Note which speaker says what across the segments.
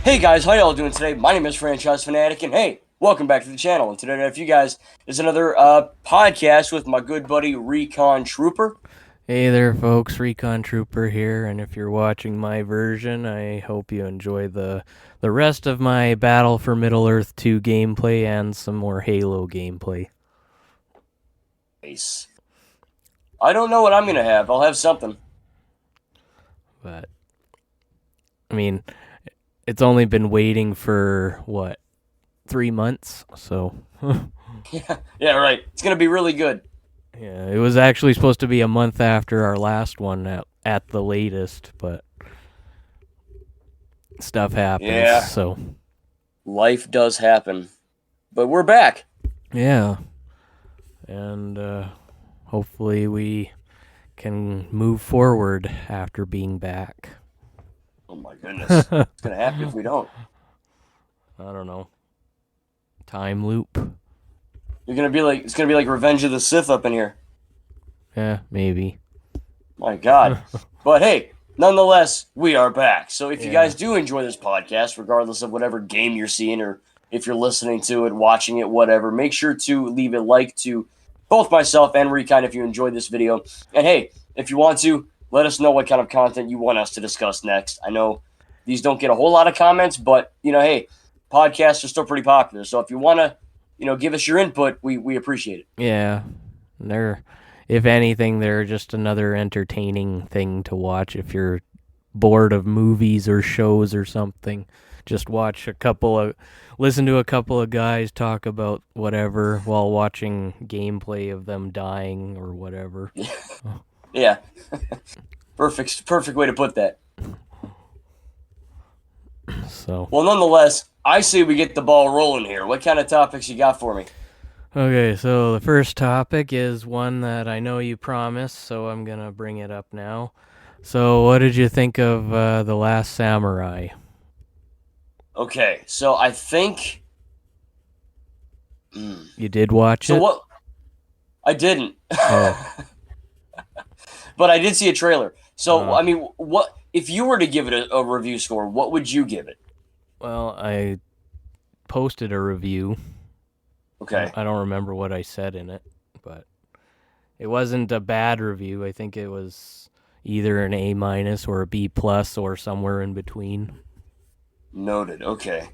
Speaker 1: Hey guys, how y'all doing today? My name is Franchise Fanatic, and hey, welcome back to the channel. And today, for you guys, is another podcast with my good buddy Recon Trooper.
Speaker 2: Hey there, folks. Recon Trooper here, and if you're watching my version, I hope you enjoy the rest of my Battle for Middle-earth 2 gameplay and some more Halo gameplay.
Speaker 1: Nice. I don't know what I'm gonna have. I'll have something.
Speaker 2: But I mean, it's only been waiting for what, 3 months? So
Speaker 1: Yeah, right. It's gonna be really good.
Speaker 2: yeah, it was actually supposed to be a month after our last one at the latest, but stuff happens.
Speaker 1: Yeah,
Speaker 2: So
Speaker 1: life does happen, but we're back.
Speaker 2: yeah, and hopefully we can move forward after being back.
Speaker 1: Oh my goodness, it's gonna happen if we don't.
Speaker 2: I don't know. Time loop?
Speaker 1: It's gonna be like Revenge of the Sith up in here.
Speaker 2: Yeah, maybe.
Speaker 1: My God. But hey, nonetheless, we are back. So if you guys do enjoy this podcast, regardless of whatever game you're seeing or if you're listening to it, watching it, whatever, make sure to leave a like to both myself and Recon if you enjoyed this video. And hey, if you want to, let us know what kind of content you want us to discuss next. I know these don't get a whole lot of comments, but, hey, podcasts are still pretty popular. So if you want to, give us your input, we appreciate it.
Speaker 2: Yeah. If anything, they're just another entertaining thing to watch if you're bored of movies or shows or something. Just listen to a couple of guys talk about whatever while watching gameplay of them dying or whatever.
Speaker 1: Yeah. Perfect way to put that.
Speaker 2: So.
Speaker 1: Well, nonetheless, I say we get the ball rolling here. What kind of topics you got for me?
Speaker 2: Okay, so the first topic is one that I know you promised, so I'm going to bring it up now. So what did you think of The Last Samurai?
Speaker 1: Okay, so I think...
Speaker 2: You did watch it?
Speaker 1: So what... I didn't.
Speaker 2: Oh.
Speaker 1: But I did see a trailer. So,
Speaker 2: Oh.
Speaker 1: I mean, what if you were to give it a review score, what would you give it?
Speaker 2: Well, I posted a review.
Speaker 1: Okay.
Speaker 2: I don't remember what I said in it, but it wasn't a bad review. I think it was either an A- or a B+ or somewhere in between.
Speaker 1: Noted. Okay.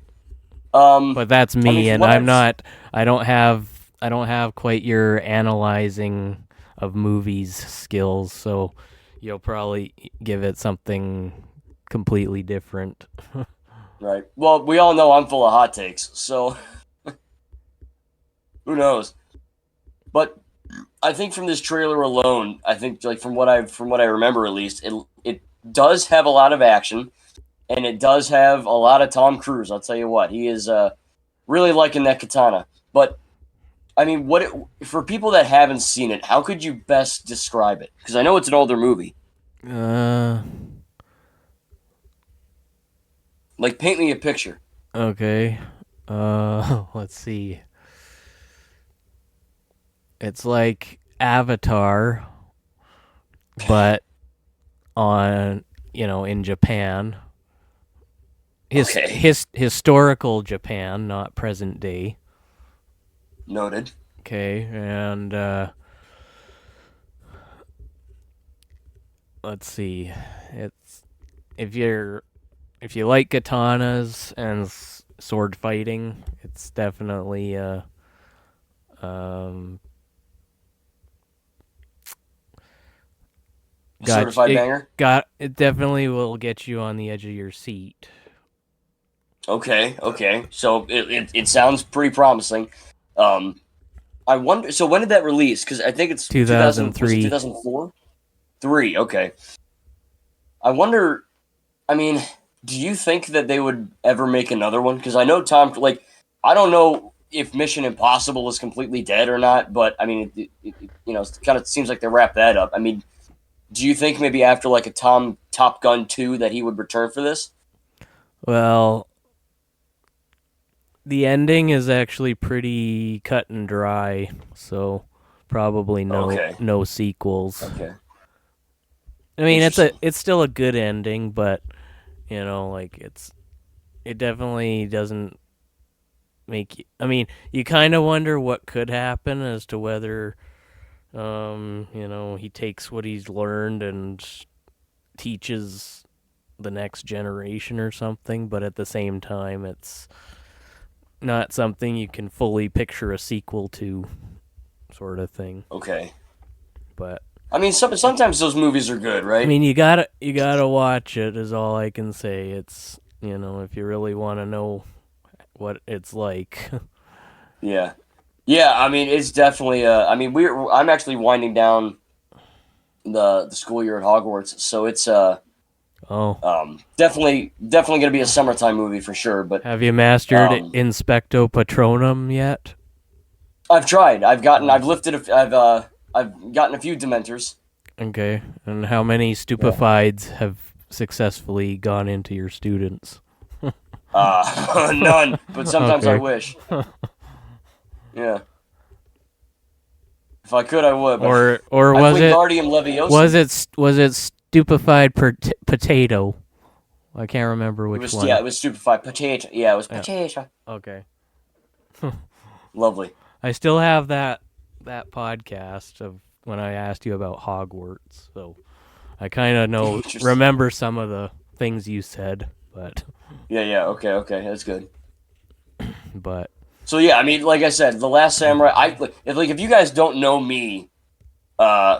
Speaker 2: But that's me,
Speaker 1: I mean,
Speaker 2: and I don't have quite your analyzing of movies skills, so you'll probably give it something completely different.
Speaker 1: Right. Well, we all know I'm full of hot takes, so who knows? But I think from this trailer alone, I think like from what I remember at least, it does have a lot of action, and it does have a lot of Tom Cruise. I'll tell you what, he is really liking that katana. But I mean, for people that haven't seen it, how could you best describe it? Because I know it's an older movie. Like, paint me a picture.
Speaker 2: Okay. Let's see. It's like Avatar, but in Japan. Historical Japan, not present day.
Speaker 1: Noted.
Speaker 2: Okay, and let's see. It's if you like katanas and sword fighting, it's definitely
Speaker 1: Certified banger.
Speaker 2: It definitely will get you on the edge of your seat.
Speaker 1: Okay. So it sounds pretty promising. I wonder. So when did that release? Because I think it's
Speaker 2: 2003.
Speaker 1: 2004. 3. Okay. I wonder. I mean, do you think that they would ever make another one? Because I know I don't know if Mission Impossible is completely dead or not, but I mean, it kind of seems like they wrapped that up. I mean, do you think maybe after like a Top Gun 2 that he would return for this?
Speaker 2: Well, the ending is actually pretty cut and dry, so probably no sequels.
Speaker 1: Okay.
Speaker 2: I mean, it's still a good ending, but it's it definitely doesn't make you. I mean, you kind of wonder what could happen as to whether, he takes what he's learned and teaches the next generation or something. But at the same time, it's not something you can fully picture a sequel to, sort of thing.
Speaker 1: Okay.
Speaker 2: But
Speaker 1: I mean, sometimes those movies are good, right?
Speaker 2: I mean, you gotta watch it. Is all I can say. It's if you really want to know what it's like.
Speaker 1: Yeah. Yeah, I mean, it's definitely. I mean, I'm actually winding down the school year at Hogwarts, so it's definitely going to be a summertime movie for sure. But
Speaker 2: Have you mastered Inspecto Patronum yet?
Speaker 1: I've tried. I've lifted. I've gotten a few Dementors.
Speaker 2: Okay, and how many stupefieds have successfully gone into your students?
Speaker 1: None. But sometimes I
Speaker 2: Okay.
Speaker 1: wish. Yeah. If I could, I would. But
Speaker 2: Or
Speaker 1: I
Speaker 2: was it
Speaker 1: Wingardium Leviosa.
Speaker 2: was it stupefied potato? I can't remember which one.
Speaker 1: Yeah, it was stupefied potato. Yeah, it was
Speaker 2: Yeah.
Speaker 1: potato.
Speaker 2: Okay.
Speaker 1: Lovely.
Speaker 2: I still have that podcast of when I asked you about Hogwarts, so I kind of remember some of the things you said, but
Speaker 1: Yeah. Okay. That's good.
Speaker 2: but
Speaker 1: So yeah, I mean, like I said, The Last Samurai. If you guys don't know me,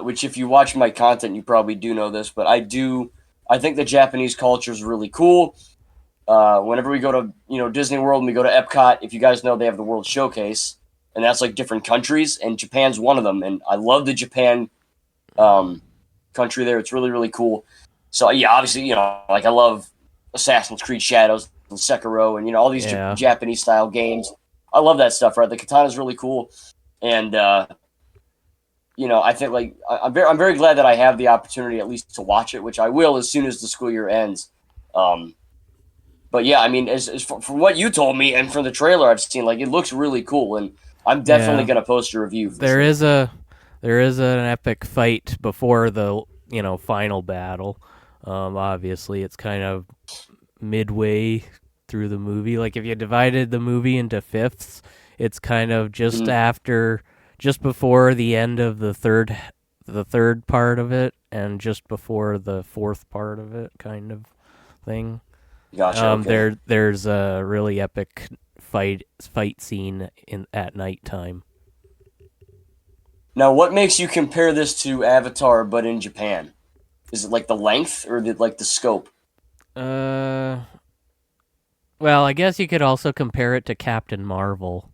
Speaker 1: which if you watch my content, you probably do know this, but I think the Japanese culture is really cool. Whenever we go to Disney World and we go to Epcot, if you guys know, they have the World Showcase, and that's like different countries, and Japan's one of them. And I love the Japan country there. It's really, really cool. So yeah, obviously, like I love Assassin's Creed Shadows and Sekiro and all these
Speaker 2: yeah.
Speaker 1: Japanese style games. I love that stuff, right? The katana's really cool, and I think like I'm very glad that I have the opportunity at least to watch it, which I will as soon as the school year ends. But yeah, I mean, as for what you told me and from the trailer I've seen, like it looks really cool, and I'm definitely gonna post a review.
Speaker 2: There is an epic fight before the final battle. Obviously, it's kind of midway through the movie. Like if you divided the movie into fifths, it's kind of just before the end of the third part of it, and just before the fourth part of it, kind of thing.
Speaker 1: Gotcha. Okay.
Speaker 2: There's a really epic fight scene at nighttime.
Speaker 1: Now, what makes you compare this to Avatar, but in Japan? Is it like the length or the scope?
Speaker 2: Well, I guess you could also compare it to Captain Marvel.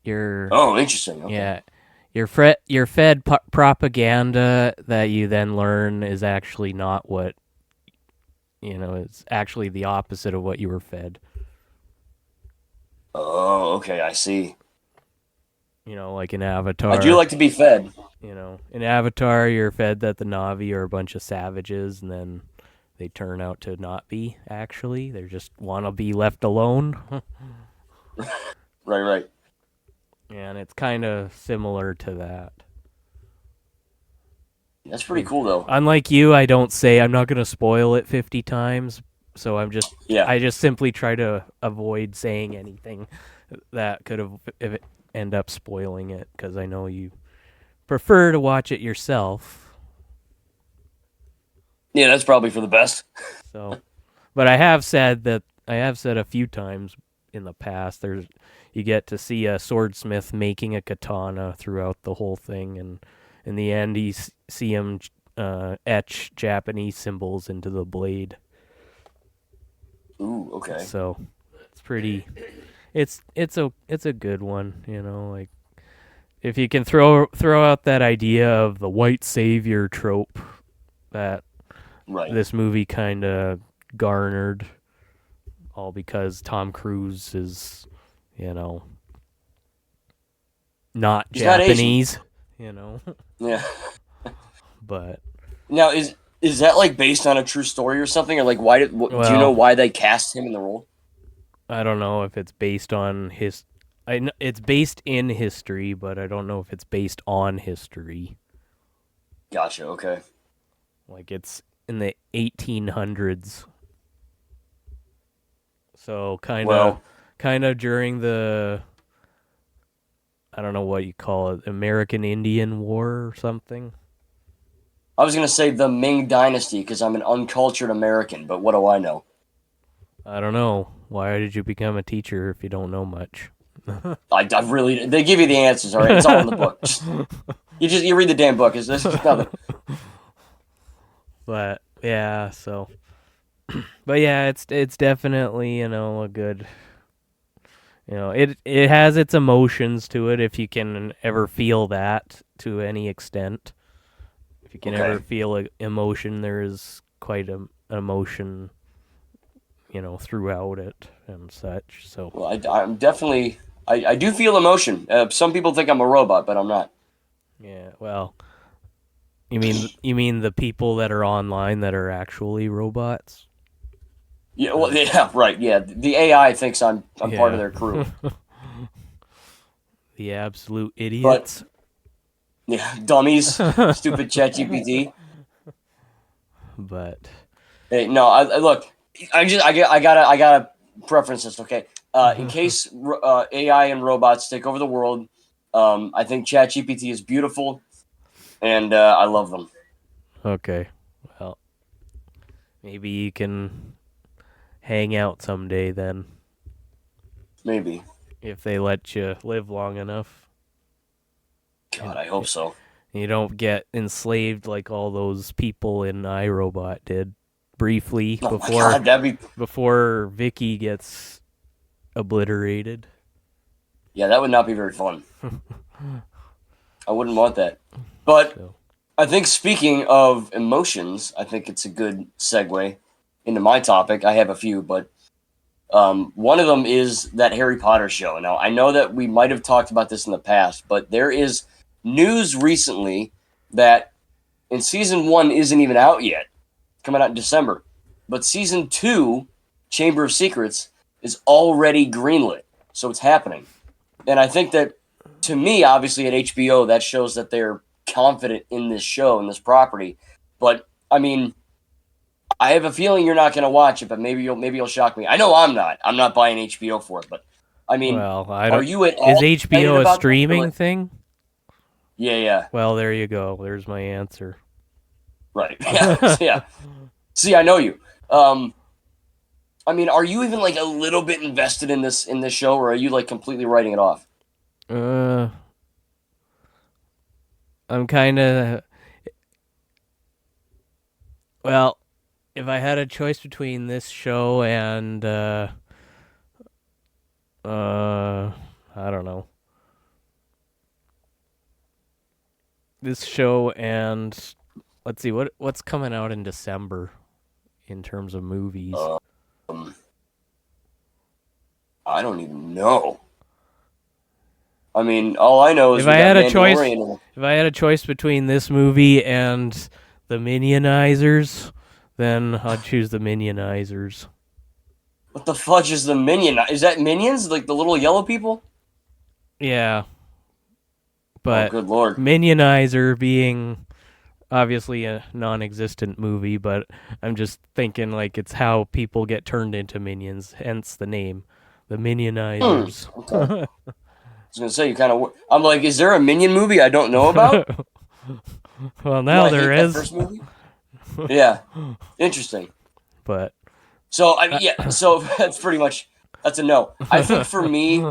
Speaker 1: Interesting. Okay.
Speaker 2: Yeah, you're fed propaganda that you then learn is actually not what it's actually the opposite of what you were fed.
Speaker 1: Oh, okay, I see.
Speaker 2: Like in Avatar.
Speaker 1: I do like to be fed.
Speaker 2: In Avatar, you're fed that the Na'vi are a bunch of savages, and then they turn out to not be, actually. They just want to be left alone.
Speaker 1: Right.
Speaker 2: And it's kind of similar to that.
Speaker 1: That's pretty cool, though.
Speaker 2: Unlike you, I don't say I'm not going to spoil it 50 times, so I just simply try to avoid saying anything that could end up spoiling it, because I know you prefer to watch it yourself.
Speaker 1: Yeah, that's probably for the best.
Speaker 2: So, but I have said a few times in the past, you get to see a swordsmith making a katana throughout the whole thing, and in the end, you see him etch Japanese symbols into the blade.
Speaker 1: Ooh, okay.
Speaker 2: So it's pretty. It's a good one, like if you can throw out that idea of the white savior trope that this movie kind of garnered, all because Tom Cruise is, not
Speaker 1: He's
Speaker 2: Japanese,
Speaker 1: Yeah.
Speaker 2: But
Speaker 1: now is that like based on a true story or something, or like do you know why they cast him in the role?
Speaker 2: I don't know if it's based on it's based in history, but I don't know if it's based on history.
Speaker 1: Gotcha. Okay.
Speaker 2: Like it's in the 1800s. So
Speaker 1: Well,
Speaker 2: kind of during the, I don't know what you call it, American Indian War or something.
Speaker 1: I was gonna say the Ming Dynasty because I'm an uncultured American, but what do I know?
Speaker 2: I don't know. Why did you become a teacher if you don't know much?
Speaker 1: I really they give you the answers. All right, it's all in the book. You read the damn book. It's nothing.
Speaker 2: But yeah, so but yeah, it's definitely, a good, it has its emotions to it if you can ever feel that to any extent. If you can
Speaker 1: Okay.
Speaker 2: ever feel emotion, there is quite an emotion, throughout it and such. So
Speaker 1: Well, I'm definitely I do feel emotion. Some people think I'm a robot, but I'm not.
Speaker 2: yeah, well, you mean the people that are online that are actually robots?
Speaker 1: Yeah, well, yeah, right. Yeah, the AI thinks I'm part of
Speaker 2: Yeah.
Speaker 1: their crew,
Speaker 2: The absolute
Speaker 1: but
Speaker 2: idiots.
Speaker 1: yeah, dummies, stupid ChatGPT.
Speaker 2: But
Speaker 1: Hey, no, I look. I gotta preference this. Okay, in case AI and robots take over the world, I think ChatGPT is beautiful, and I love them.
Speaker 2: okay. Well, maybe you can hang out someday then
Speaker 1: Maybe.
Speaker 2: if they let you live long enough.
Speaker 1: God,
Speaker 2: And
Speaker 1: I hope so.
Speaker 2: you don't get enslaved like all those people in iRobot did briefly
Speaker 1: Oh my God,
Speaker 2: before Vicky gets obliterated.
Speaker 1: that would not be very fun. I wouldn't want that. But
Speaker 2: So
Speaker 1: I think speaking of emotions, I think it's a good segue into my topic. I have a few, but one of them is that Harry Potter show. Now, I know that we might have talked about this in the past, but there is news recently that in season one isn't even out yet, coming out in December. But season two, Chamber of Secrets, is already greenlit. So it's happening. And I think that, to me, obviously at HBO, that shows that they're confident in this show, in this property. But, I mean, I have a feeling you're not going to watch it, but maybe you'll shock me. I know I'm not. I'm not buying HBO for it, but I mean,
Speaker 2: well, I
Speaker 1: are
Speaker 2: don't.
Speaker 1: you at
Speaker 2: Is
Speaker 1: all excited
Speaker 2: HBO a
Speaker 1: about this?
Speaker 2: streaming thing?
Speaker 1: Yeah, yeah,
Speaker 2: Well, there you go. There's my answer.
Speaker 1: right. Yeah, yeah. See, I know you. I mean, are you even like a little bit invested in this show, or are you like completely writing it off?
Speaker 2: uh, I'm kind of, well, if I had a choice between this show and I don't know. This show and let's see what's coming out in December in terms of movies.
Speaker 1: Um, I don't even know. I mean, all I know is
Speaker 2: If
Speaker 1: we
Speaker 2: I
Speaker 1: got
Speaker 2: had a choice,
Speaker 1: Mandalorian.
Speaker 2: if I had a choice between this movie and the Minionizers, then I'd choose the Minionizers.
Speaker 1: What the fudge is the minion? Is that minions? Like the little yellow people?
Speaker 2: Yeah,
Speaker 1: Oh,
Speaker 2: but
Speaker 1: good lord.
Speaker 2: Mionizer being obviously a non-existent movie, but I'm just thinking like it's how people get turned into minions, hence the name, the Minionizers.
Speaker 1: Okay. I was gonna say you kind of. I'm like, is there a minion movie I don't know about?
Speaker 2: Well,
Speaker 1: You know,
Speaker 2: now
Speaker 1: I
Speaker 2: there
Speaker 1: hate that
Speaker 2: is,
Speaker 1: first movie. Yeah, interesting.
Speaker 2: but
Speaker 1: So I mean, yeah. So that's a no. I think for me,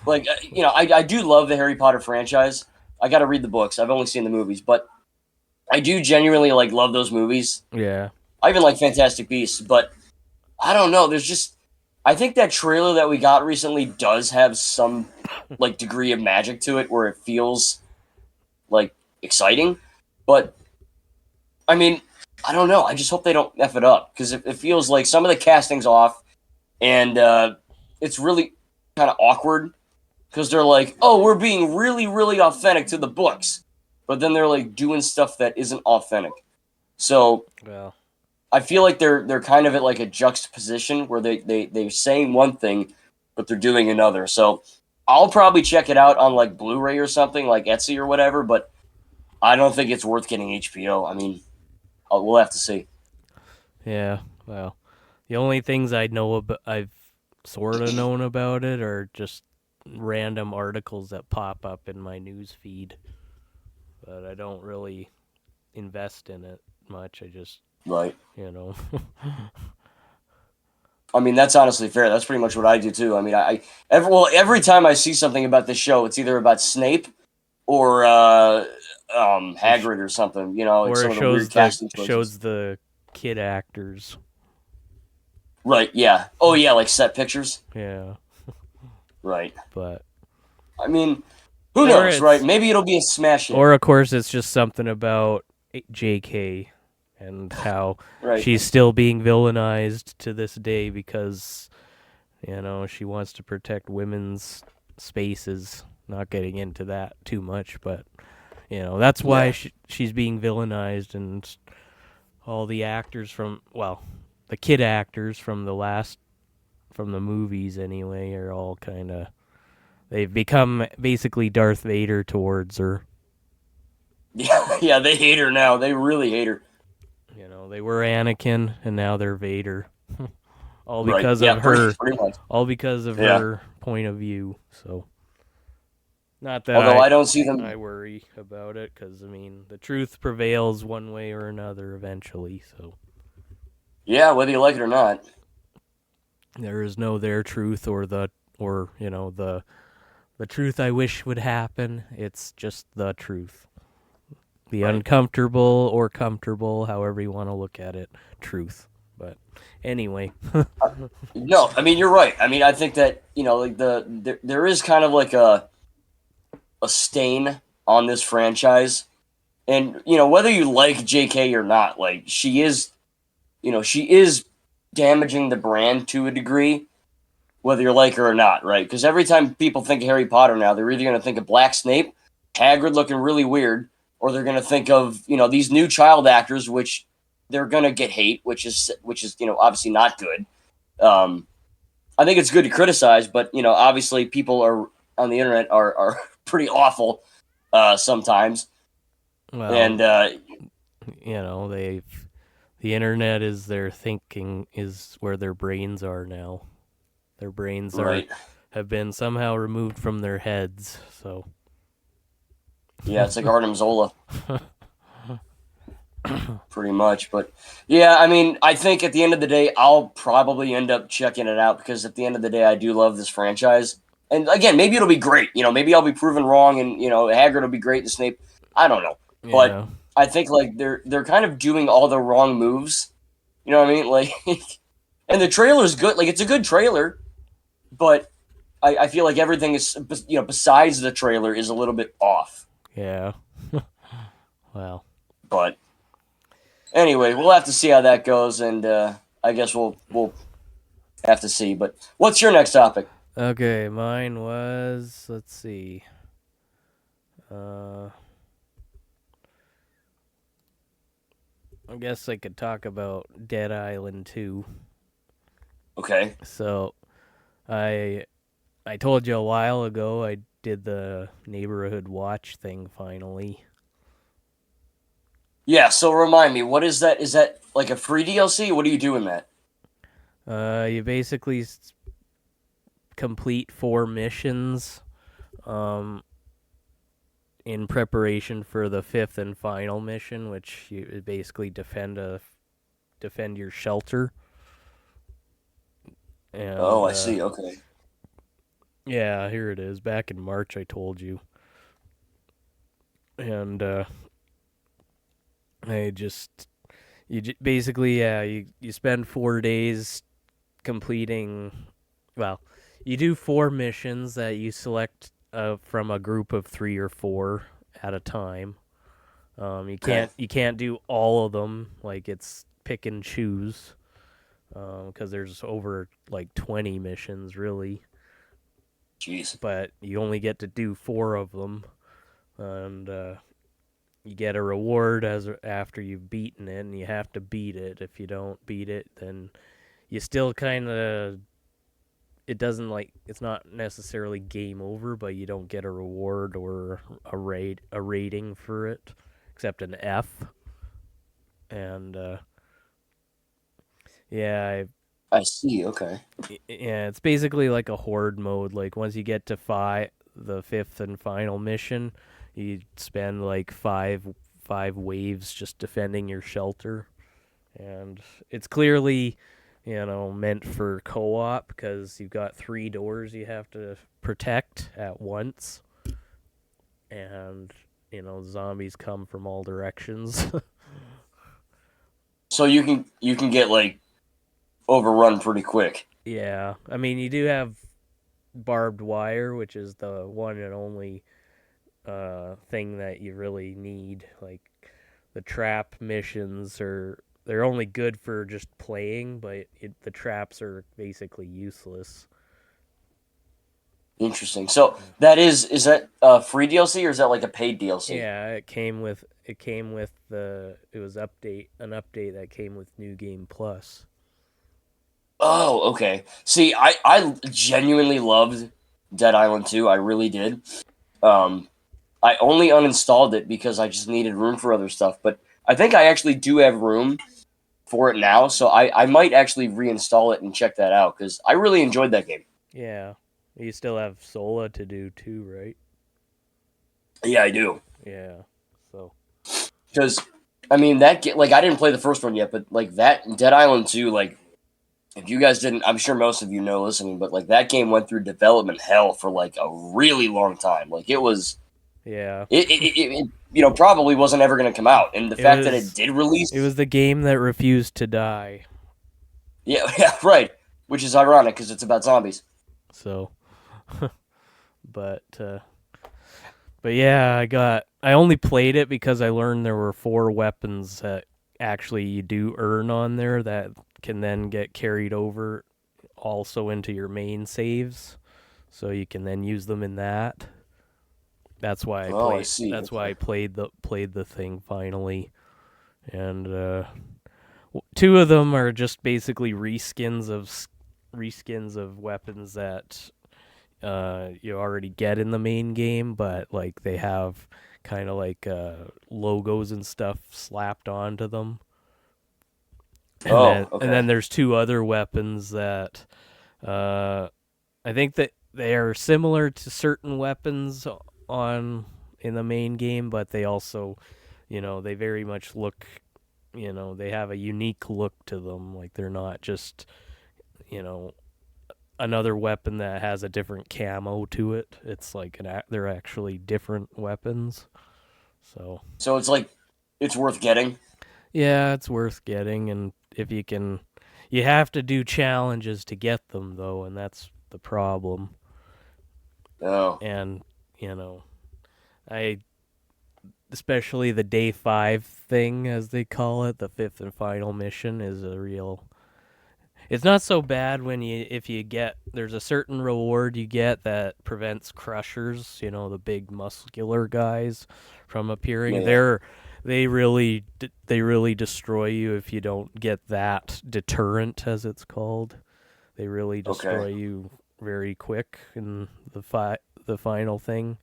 Speaker 1: like I do love the Harry Potter franchise. I got to read the books. I've only seen the movies, but I do genuinely like love those movies.
Speaker 2: yeah,
Speaker 1: I even like Fantastic Beasts, but I don't know. There's just I think that trailer that we got recently does have some like degree of magic to it, where it feels like exciting. But I mean, I don't know. I just hope they don't f it up because it feels like some of the casting's off, and it's really kind of awkward because they're like, "Oh, we're being really, really authentic to the books," but then they're like doing stuff that isn't authentic. So
Speaker 2: well,
Speaker 1: I feel like they're kind of at like a juxtaposition where they're saying one thing, but they're doing another. So I'll probably check it out on like Blu-ray or something like Etsy or whatever, but I don't think it's worth getting HBO. I mean, we'll have to see.
Speaker 2: yeah, well, the only things I know about I've sort of known about it or just random articles that pop up in my news feed. But I don't really invest in it much. I just,
Speaker 1: Right.
Speaker 2: you know.
Speaker 1: I mean, that's honestly fair. That's pretty much what I do too. I mean, every time I see something about this show, it's either about Snape or Hagrid or something. You know, it's
Speaker 2: Or
Speaker 1: some
Speaker 2: it
Speaker 1: of the weird casting choices.
Speaker 2: shows the kid actors.
Speaker 1: Right. Yeah. Oh yeah, like set pictures.
Speaker 2: Yeah.
Speaker 1: Right.
Speaker 2: But
Speaker 1: I mean, who knows, right? Maybe it'll be a smash hit.
Speaker 2: Or of course it's just something about JK and how
Speaker 1: right.
Speaker 2: she's still being villainized to this day because she wants to protect women's spaces. Not getting into that too much, but that's why she's being villainized, and all the actors the kid actors from the movies anyway are all kind of, they've become basically Darth Vader towards her.
Speaker 1: Yeah, they hate her now. They really hate her.
Speaker 2: They were Anakin and now they're Vader. All
Speaker 1: right.
Speaker 2: because of her.
Speaker 1: Pretty much.
Speaker 2: All because of her point of view. So, not that
Speaker 1: although I don't see them.
Speaker 2: I worry about it because the truth prevails one way or another eventually. So.
Speaker 1: Yeah, whether you like it or not.
Speaker 2: There is no their truth or the truth I wish would happen. It's just the truth. The uncomfortable or comfortable, however you want to look at it, truth. But anyway.
Speaker 1: No, I mean, you're right. I mean, I think that, like there is kind of like a stain on this franchise. And, whether you like JK or not, like she is damaging the brand to a degree, whether you like her or not, right? Because every time people think of Harry Potter now, they're either going to think of Black Snape, Hagrid looking really weird, or they're going to think of, these new child actors, which they're going to get hate, which is obviously not good. I think it's good to criticize, but, obviously people are on the internet are pretty awful sometimes.
Speaker 2: Well,
Speaker 1: and,
Speaker 2: the internet is their thinking, is where their brains are now. Their brains have been somehow removed from their heads, so.
Speaker 1: Yeah, it's like Artem Zola. Pretty much. But, yeah, I mean, I think at the end of the day, I'll probably end up checking it out because at the end of the day, I do love this franchise. And, again, maybe it'll be great. Maybe I'll be proven wrong and, Hagrid will be great and Snape. I don't know. Yeah. But I think, like, they're kind of doing all the wrong moves. You know what I mean? Like, and the trailer's good. Like, it's a good trailer. But I feel like everything is, besides the trailer is a little bit off.
Speaker 2: Yeah. Well.
Speaker 1: But anyway, we'll have to see how that goes, and I guess we'll have to see. But what's your next topic?
Speaker 2: Okay, mine was, let's see. I guess I could talk about Dead Island 2.
Speaker 1: Okay.
Speaker 2: So, I told you a while ago I did the neighborhood watch thing finally.
Speaker 1: Yeah, so remind me, what is that? Is that like a free DLC? What do you do in that?
Speaker 2: You basically complete 4 missions in preparation for the 5th and final mission, which you basically defend your shelter. And,
Speaker 1: I see. Okay.
Speaker 2: Yeah, here it is. Back in March, I told you. And you spend 4 days completing. Well, you do 4 missions that you select from a group of 3 or 4 at a time. You can't do all of them. Like, it's pick and choose. Because there's over like 20 missions really.
Speaker 1: Jeez.
Speaker 2: But you only get to do 4 of them, and you get a reward after you've beaten it, and you have to beat it. If you don't beat it, then you still kind of, it's not necessarily game over, but you don't get a reward or a rating for it, except an F. And yeah,
Speaker 1: I see. Okay.
Speaker 2: Yeah, it's basically like a horde mode. Like once you get to the fifth and final mission, you spend like five waves just defending your shelter, and it's clearly, meant for co-op because you've got three doors you have to protect at once, and zombies come from all directions.
Speaker 1: So you can get like overrun pretty quick.
Speaker 2: Yeah, I mean you do have barbed wire, which is the one and only thing that you really need. Like the trap missions they're only good for just playing, but the traps are basically useless.
Speaker 1: Interesting. So is that free DLC or is that like a paid DLC?
Speaker 2: Yeah, it came with it was an update that came with New Game Plus.
Speaker 1: Oh, okay. See, I genuinely loved Dead Island 2. I really did. Um, I only uninstalled it because I just needed room for other stuff. But I think I actually do have room for it now, so I might actually reinstall it and check that out because I really enjoyed that game.
Speaker 2: Yeah, you still have Sola to do too, right?
Speaker 1: Yeah, I do.
Speaker 2: Yeah. So
Speaker 1: Because I mean like I didn't play the first one yet, but like that Dead Island 2, like if you guys didn't, I'm sure most of you know listening, but like that game went through development hell for like a really long time. Like it was,
Speaker 2: yeah,
Speaker 1: it probably wasn't ever going to come out, and the
Speaker 2: it
Speaker 1: fact that it
Speaker 2: was
Speaker 1: did
Speaker 2: it
Speaker 1: release,
Speaker 2: was the game that refused to die.
Speaker 1: yeah, yeah, right, which is ironic because it's about zombies.
Speaker 2: So, but but yeah, I only played it because I learned there were 4 weapons that actually you do earn on there that can then get carried over also into your main saves, so you can then use them in that. That's why I
Speaker 1: Oh, I
Speaker 2: played.
Speaker 1: see.
Speaker 2: That's why
Speaker 1: Okay.
Speaker 2: I played the thing finally, and 2 of them are just basically reskins of weapons that you already get in the main game, but like they have kind of like logos and stuff slapped onto them. And then
Speaker 1: Oh,
Speaker 2: and
Speaker 1: okay.
Speaker 2: then there's 2 other weapons that uh, I think that they are similar to certain weapons on in the main game, but they also, they very much look, they have a unique look to them. Like they're not just, you know, another weapon that has a different camo to it. It's like they're actually different weapons. So
Speaker 1: So it's like it's worth getting.
Speaker 2: yeah, it's worth getting, and if you have to do challenges to get them though, and that's the problem.
Speaker 1: Oh,
Speaker 2: And you know, I especially the day 5 thing, as they call it, the fifth and final mission is a real. It's not so bad if you get there's a certain reward you get that prevents crushers, the big muscular guys from appearing.
Speaker 1: yeah.
Speaker 2: They really destroy you if you don't get that deterrent, as it's called. They really
Speaker 1: Okay.
Speaker 2: destroy you very quick in the final thing.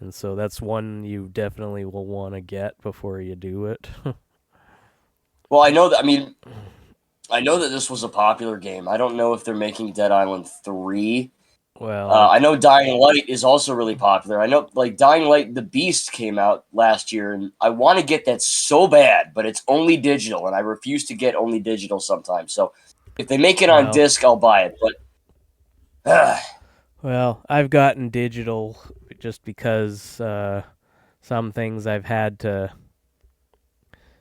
Speaker 2: And so that's one you definitely will want to get before you do it.
Speaker 1: Well, I know that. I mean, I know that this was a popular game. I don't know if they're making Dead Island 3.
Speaker 2: Well,
Speaker 1: I know Dying Light is also really popular. I know, like, Dying Light, The Beast came out last year, and I want to get that so bad, but it's only digital, and I refuse to get only digital sometimes. So if they make it on
Speaker 2: well,
Speaker 1: disc, I'll buy it. But
Speaker 2: I've gotten digital just because some things I've had to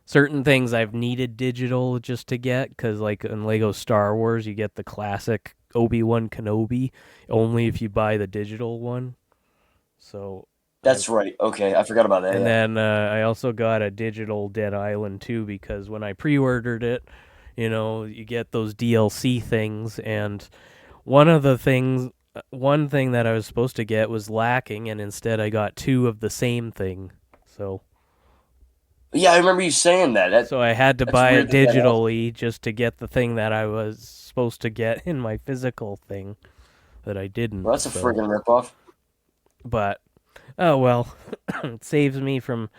Speaker 2: certain things I've needed digital just to get, because like in Lego Star Wars you get the classic Obi-Wan Kenobi only if you buy the digital one. So I
Speaker 1: that's right. Okay, I forgot about that.
Speaker 2: and
Speaker 1: Yeah.
Speaker 2: then I also got a digital Dead Island too, because when I pre-ordered it, you get those DLC things, and one thing that I was supposed to get was lacking, and instead I got 2 of the same thing. So
Speaker 1: Yeah, I remember you saying that.
Speaker 2: So I had to
Speaker 1: That's
Speaker 2: buy it
Speaker 1: weird that that happened.
Speaker 2: digitally just to get the thing that I was supposed to get in my physical thing that I
Speaker 1: Well,
Speaker 2: didn't.
Speaker 1: that's a
Speaker 2: So,
Speaker 1: friggin' ripoff.
Speaker 2: but oh well, it saves me from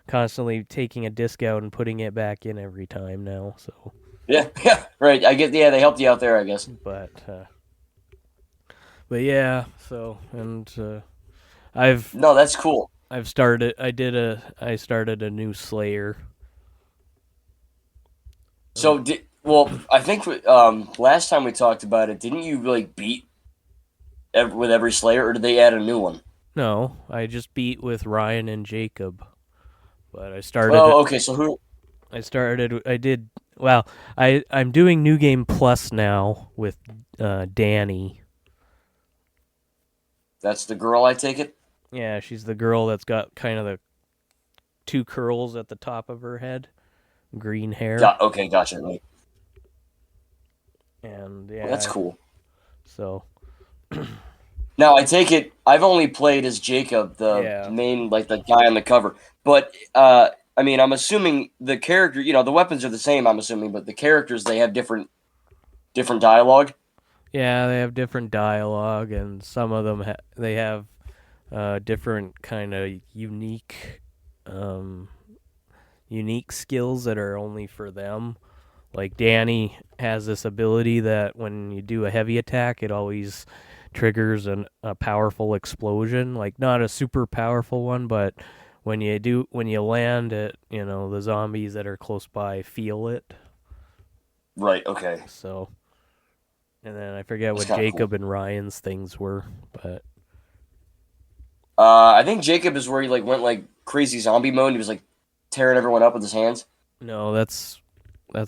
Speaker 2: constantly taking a disc out and putting it back in every time now. So,
Speaker 1: Yeah, yeah, right. I get. Yeah, they helped you out there, I guess.
Speaker 2: But yeah. So I've
Speaker 1: No, that's cool.
Speaker 2: I've started. I started a new Slayer.
Speaker 1: So, I think last time we talked about it, didn't you like beat with every Slayer, or did they add a new one?
Speaker 2: No, I just beat with Ryan and Jacob. But I started.
Speaker 1: Oh, okay. So who?
Speaker 2: I started. I did. Well, I'm doing New Game Plus now with Danny.
Speaker 1: That's the girl, I take it.
Speaker 2: Yeah, she's the girl that's got kind of the two curls at the top of her head, green hair,
Speaker 1: Got okay, gotcha. Like,
Speaker 2: and
Speaker 1: well, that's
Speaker 2: yeah.
Speaker 1: cool.
Speaker 2: So
Speaker 1: Now I take it I've only played as Jacob, the
Speaker 2: yeah,
Speaker 1: main like the guy on the cover. But I mean, I'm assuming the character, the weapons are the same. I'm assuming, but the characters they have different dialogue.
Speaker 2: yeah, they have different dialogue, and some of them they have different kind of um, unique skills that are only for them. Like Danny has this ability that when you do a heavy attack, it always triggers a powerful explosion. Like not a super powerful one, but when you land it, the zombies that are close by feel it.
Speaker 1: Right. Okay.
Speaker 2: So, and then I forget
Speaker 1: That's
Speaker 2: what
Speaker 1: kind of cool.
Speaker 2: Jacob and Ryan's things were, but
Speaker 1: I think Jacob is where he like went like crazy zombie mode. And he was like tearing everyone up with his hands.
Speaker 2: no, that's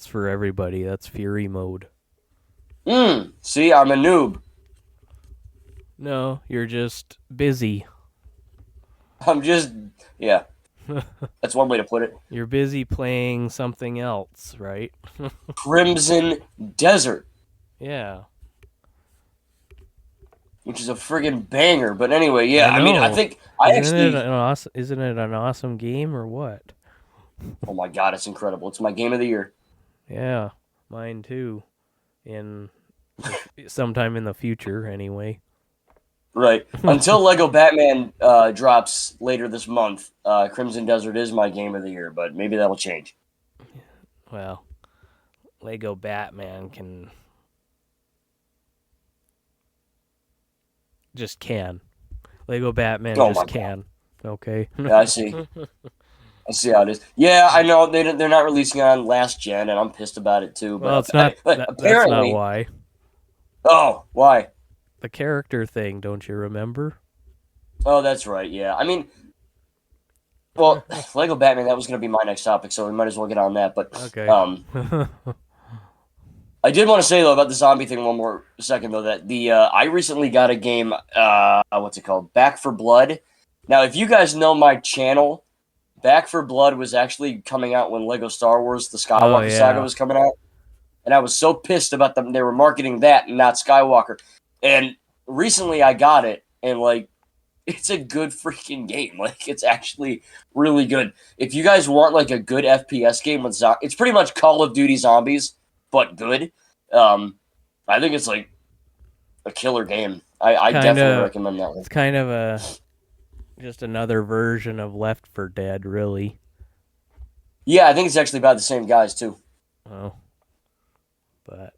Speaker 2: for everybody. That's Fury mode.
Speaker 1: See, I'm a noob.
Speaker 2: No, you're just busy.
Speaker 1: I'm just yeah. That's one way to put it.
Speaker 2: You're busy playing something else, right?
Speaker 1: Crimson Desert,
Speaker 2: Yeah.
Speaker 1: which is a friggin' banger. But anyway, yeah.
Speaker 2: I
Speaker 1: I mean, I
Speaker 2: know.
Speaker 1: think I actually.
Speaker 2: Isn't it an awesome game or what?
Speaker 1: Oh my god, it's incredible! It's my game of the year.
Speaker 2: Yeah, mine too. In sometime in the future, anyway.
Speaker 1: Right. Until Lego Batman drops later this month, Crimson Desert is my game of the year, but maybe that'll change.
Speaker 2: Well, Lego Batman can. Lego Batman
Speaker 1: Oh my
Speaker 2: just
Speaker 1: god.
Speaker 2: can. Okay.
Speaker 1: Yeah, I see. I see how it is. Yeah, I know they're not releasing on last gen, and I'm pissed about it too.
Speaker 2: Well,
Speaker 1: But
Speaker 2: it's not. That's not
Speaker 1: apparently,
Speaker 2: why.
Speaker 1: oh, why?
Speaker 2: The character thing, don't you remember?
Speaker 1: Oh, that's right. Yeah, I mean, well, Lego Batman. That was going to be my next topic, so we might as well get on that. But
Speaker 2: Okay.
Speaker 1: I did want to say though about the zombie thing one more second though that the I recently got a game. What's it called? Back for Blood. Now, if you guys know my channel, Back for Blood was actually coming out when Lego Star Wars: The
Speaker 2: Oh
Speaker 1: Skywalker Saga
Speaker 2: yeah.
Speaker 1: was coming out, and I was so pissed about them. They were marketing that and not Skywalker. And recently, I got it, and like, it's a good freaking game. Like, it's actually really good. If you guys want like a good FPS game with it's pretty much Call of Duty Zombies, but good. I think it's like a killer game. I definitely recommend that one.
Speaker 2: It's kind of just another version of Left 4 Dead, really.
Speaker 1: Yeah, I think it's actually about the same guys too.
Speaker 2: Oh, but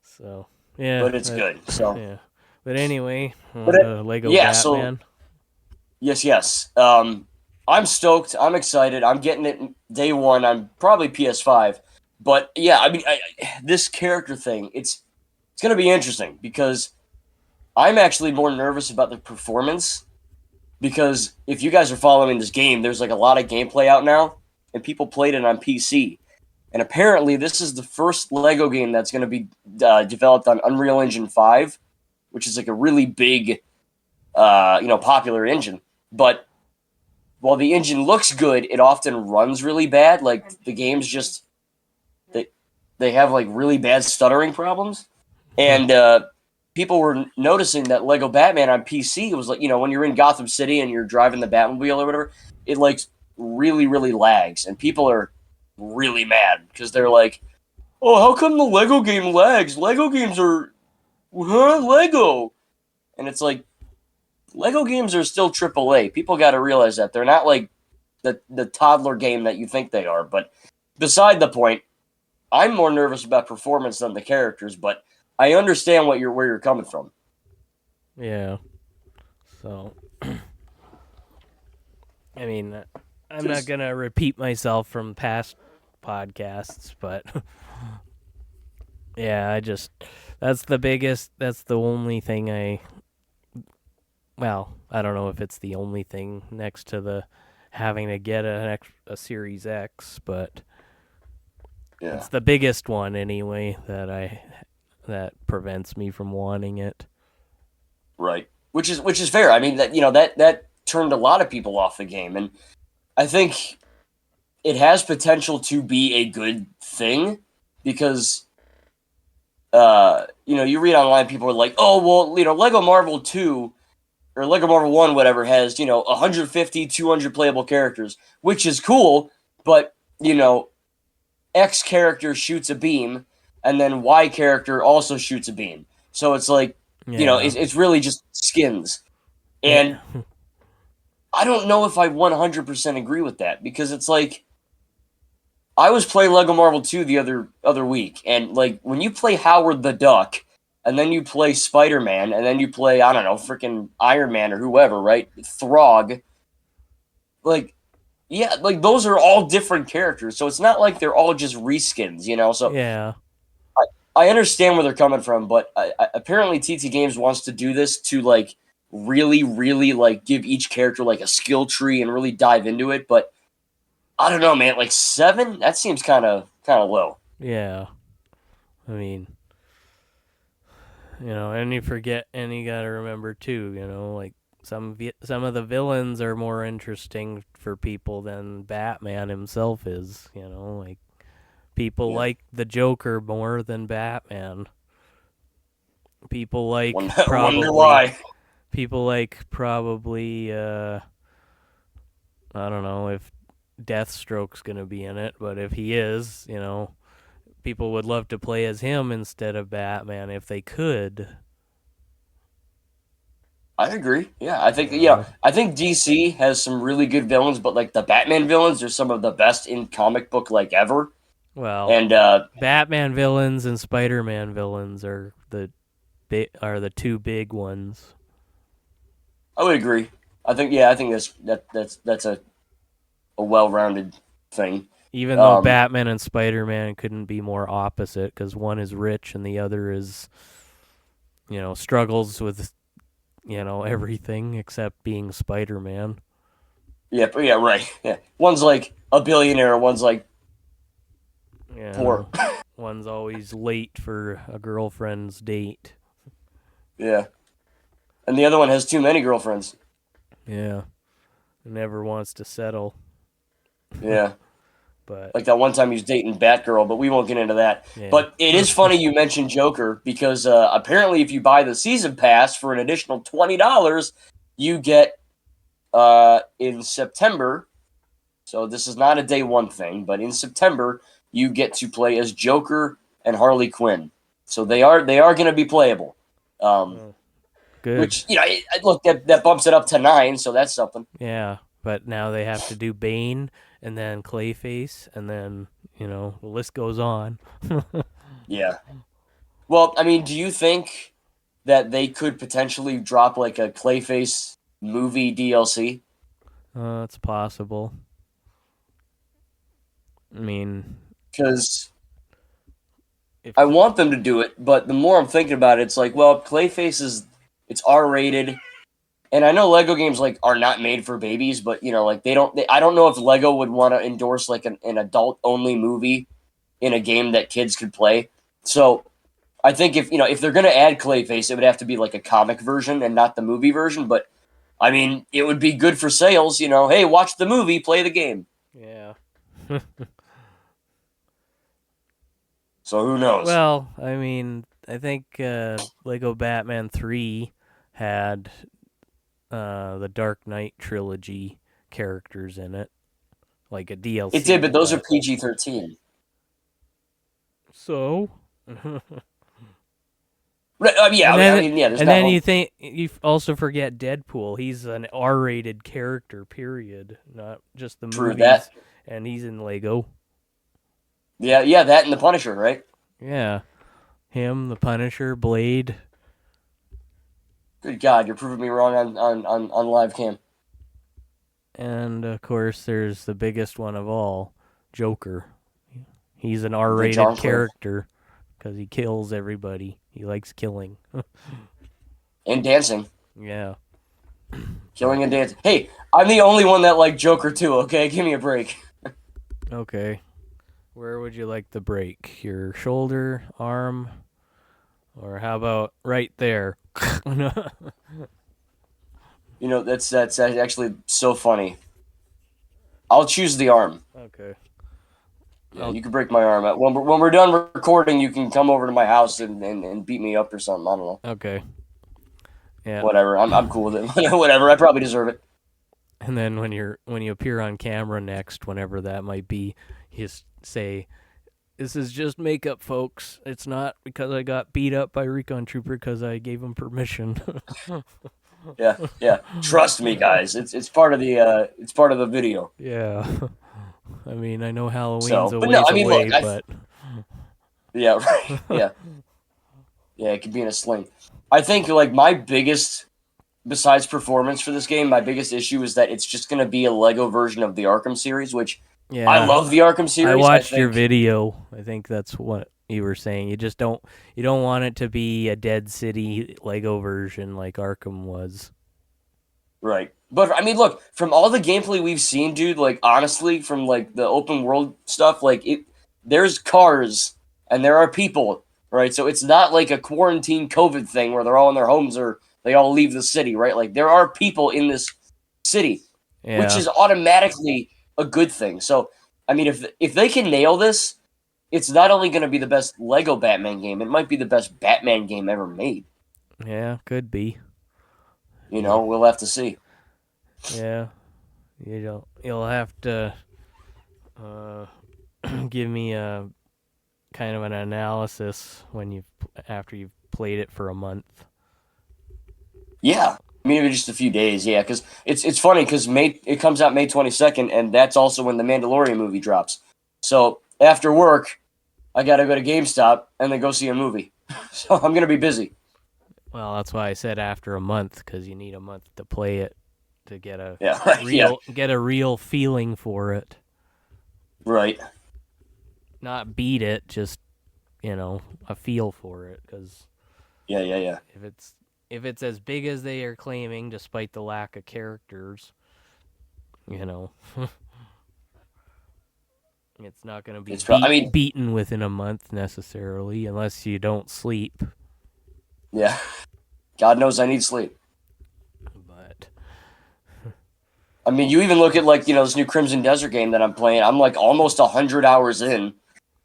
Speaker 2: so yeah,
Speaker 1: But it's good. So
Speaker 2: yeah. But anyway, Lego
Speaker 1: yeah,
Speaker 2: Batman.
Speaker 1: Yes. I'm stoked. I'm excited. I'm getting it day one. I'm probably PS5. But yeah, I mean, this character thing, it's going to be interesting because I'm actually more nervous about the performance because if you guys are following this game, there's like a lot of gameplay out now, and people played it on PC. And apparently, this is the first Lego game that's going to be developed on Unreal Engine 5, which is like a really big, popular engine. But while the engine looks good, it often runs really bad. Like the games just they have like really bad stuttering problems, and people were noticing that Lego Batman on PC was like when you're in Gotham City and you're driving the Batmobile or whatever, it like really lags, and people are really mad because they're like, "Oh, how come the Lego game lags? Lego games are Lego," and it's like Lego games are still AAA. People got to realize that they're not like the toddler game that you think they are, but beside the point. I'm more nervous about performance than the characters, but I understand where you're coming from.
Speaker 2: Yeah. So, I mean, I'm not gonna repeat myself from past podcasts, but yeah, that's the only thing well, I don't know if it's the only thing next to the having to get a Series X, but
Speaker 1: Yeah.
Speaker 2: it's the biggest one anyway that prevents me from wanting it.
Speaker 1: Right. Which is fair. I mean that turned a lot of people off the game, and I think it has potential to be a good thing because you read online, people are like, oh well, Lego Marvel 2 or Lego Marvel 1 whatever has 150 200 playable characters, which is cool, but X character shoots a beam and then Y character also shoots a beam, so it's like
Speaker 2: Yeah.
Speaker 1: it's really just skins. And
Speaker 2: Yeah.
Speaker 1: I don't know if I 100% agree with that, because it's like I was playing Lego Marvel 2 the other week, and like when you play Howard the Duck, and then you play Spider-Man, and then you play, I don't know, freaking Iron Man or whoever, right? Throg. Like, yeah, like those are all different characters, so it's not like they're all just reskins, So
Speaker 2: Yeah.
Speaker 1: I understand where they're coming from, but apparently TT Games wants to do this to like really, really like give each character like a skill tree and really dive into it. But I don't know, man. Like 7, that seems kind of low.
Speaker 2: Yeah. I mean, and you gotta remember too, like some of the villains are more interesting for people than Batman himself is. Like people
Speaker 1: Yeah.
Speaker 2: like the Joker more than Batman. People like
Speaker 1: Wonder why.
Speaker 2: people like probably I don't know if Deathstroke's gonna be in it, but if he is, people would love to play as him instead of Batman if they could.
Speaker 1: I agree. Yeah, I think
Speaker 2: Uh,
Speaker 1: I think DC has some really good villains, but like the Batman villains are some of the best in comic book like ever.
Speaker 2: Well,
Speaker 1: And
Speaker 2: Batman villains and Spider-Man villains are the two big ones.
Speaker 1: I would agree. I think that's a well-rounded thing.
Speaker 2: Even though Batman and Spider-Man couldn't be more opposite, because one is rich and the other is, struggles with, everything except being Spider-Man.
Speaker 1: Yeah, but yeah, right. Yeah, one's like a billionaire, one's like poor.
Speaker 2: One's always late for a girlfriend's date.
Speaker 1: Yeah, and the other one has too many girlfriends.
Speaker 2: Yeah, never wants to settle.
Speaker 1: Yeah.
Speaker 2: But
Speaker 1: like that one time he was dating Batgirl, but we won't get into that.
Speaker 2: Yeah.
Speaker 1: But it is funny you mentioned Joker, because apparently if you buy the season pass for an additional $20, you get in September. So this is not a day one thing, but in September you get to play as Joker and Harley Quinn. So they are going to be playable.
Speaker 2: Good.
Speaker 1: Which look, that bumps it up to 9, so that's something.
Speaker 2: Yeah, but now they have to do Bane and then Clayface, and then the list goes on.
Speaker 1: Yeah. Well, I mean, do you think that they could potentially drop like a Clayface movie DLC?
Speaker 2: It's possible. I mean,
Speaker 1: because I want them to do it, but the more I'm thinking about it, it's like, well, Clayface it's R-rated, and I know Lego games like are not made for babies, but like I don't know if Lego would want to endorse like an adult-only movie in a game that kids could play. So I think if they're gonna add Clayface, it would have to be like a comic version and not the movie version. But I mean, it would be good for sales. Hey, watch the movie, play the game.
Speaker 2: Yeah.
Speaker 1: So who knows?
Speaker 2: Well, I mean, I think Lego Batman 3 had the Dark Knight trilogy characters in it, like a DLC.
Speaker 1: It did, but those are PG-13.
Speaker 2: So.
Speaker 1: Yeah,
Speaker 2: and then you also forget Deadpool. He's an R-rated character, period, not just the movies.
Speaker 1: That.
Speaker 2: And he's in Lego.
Speaker 1: Yeah, that and the Punisher, right?
Speaker 2: Yeah, him, the Punisher, Blade.
Speaker 1: Good God, you're proving me wrong on live cam.
Speaker 2: And of course, there's the biggest one of all, Joker. He's an
Speaker 1: The
Speaker 2: R-rated
Speaker 1: John Flynn
Speaker 2: character because he kills everybody. He likes killing.
Speaker 1: and dancing,
Speaker 2: Yeah.
Speaker 1: killing and dancing. Hey, I'm the only one that liked Joker too. Okay, give me a break.
Speaker 2: Okay. Where would you like the break? Your shoulder, arm, or how about right there?
Speaker 1: You know that's actually so funny. I'll choose the arm.
Speaker 2: Okay.
Speaker 1: Yeah, you can break my arm. When we're done recording, you can come over to my house and beat me up or something. I don't know.
Speaker 2: Okay. Yeah.
Speaker 1: Whatever. I'm cool with it. Whatever. I probably deserve it.
Speaker 2: And then when you appear on camera next, whenever that might be, you say, "This is just makeup, folks. It's not because I got beat up by Recon Trooper because I gave him permission."
Speaker 1: Yeah. Trust me, guys. It's part of the video.
Speaker 2: Yeah. I mean, I know Halloween's
Speaker 1: So,
Speaker 2: a
Speaker 1: but no,
Speaker 2: ways
Speaker 1: I mean, look,
Speaker 2: away, but
Speaker 1: yeah, right, yeah, it could be in a sling. I think like my biggest, besides performance for this game, my biggest issue is that it's just going to be a Lego version of the Arkham series, which I
Speaker 2: yeah,
Speaker 1: love the Arkham
Speaker 2: I
Speaker 1: series.
Speaker 2: watched your video. I think that's what you were saying. You don't want it to be a Dead City Lego version like Arkham was.
Speaker 1: Right. But I mean, look, from all the gameplay we've seen, dude, like honestly, from like the open world stuff, there's cars and there are people, right? So it's not like a quarantine COVID thing where they're all in their homes or they all leave the city, right? Like there are people in this city, which
Speaker 2: Yeah.
Speaker 1: is automatically a good thing. So I mean, if they can nail this, it's not only going to be the best Lego Batman game, it might be the best Batman game ever made.
Speaker 2: Yeah, could be.
Speaker 1: You
Speaker 2: Yeah.
Speaker 1: know, we'll have to see.
Speaker 2: Yeah. You'll have to uh give me a kind of an analysis after you've played it for a month.
Speaker 1: Yeah, maybe just a few days. Yeah, because it's funny because it comes out May 22nd, and that's also when the Mandalorian movie drops. So after work, I gotta go to GameStop and then go see a movie. So I'm gonna be busy.
Speaker 2: Well, that's why I said after a month, because you need a month to play it to get a
Speaker 1: Yeah, right. Yeah,
Speaker 2: real feeling for it.
Speaker 1: right.
Speaker 2: Not beat it, just a feel for it. Because
Speaker 1: Yeah.
Speaker 2: if it's as big as they are claiming, despite the lack of characters, you know, it's not going to be beaten within a month necessarily, unless you don't sleep.
Speaker 1: Yeah. God knows I need sleep.
Speaker 2: But
Speaker 1: I mean, you even look at this new Crimson Desert game that I'm playing. I'm like almost 100 hours in,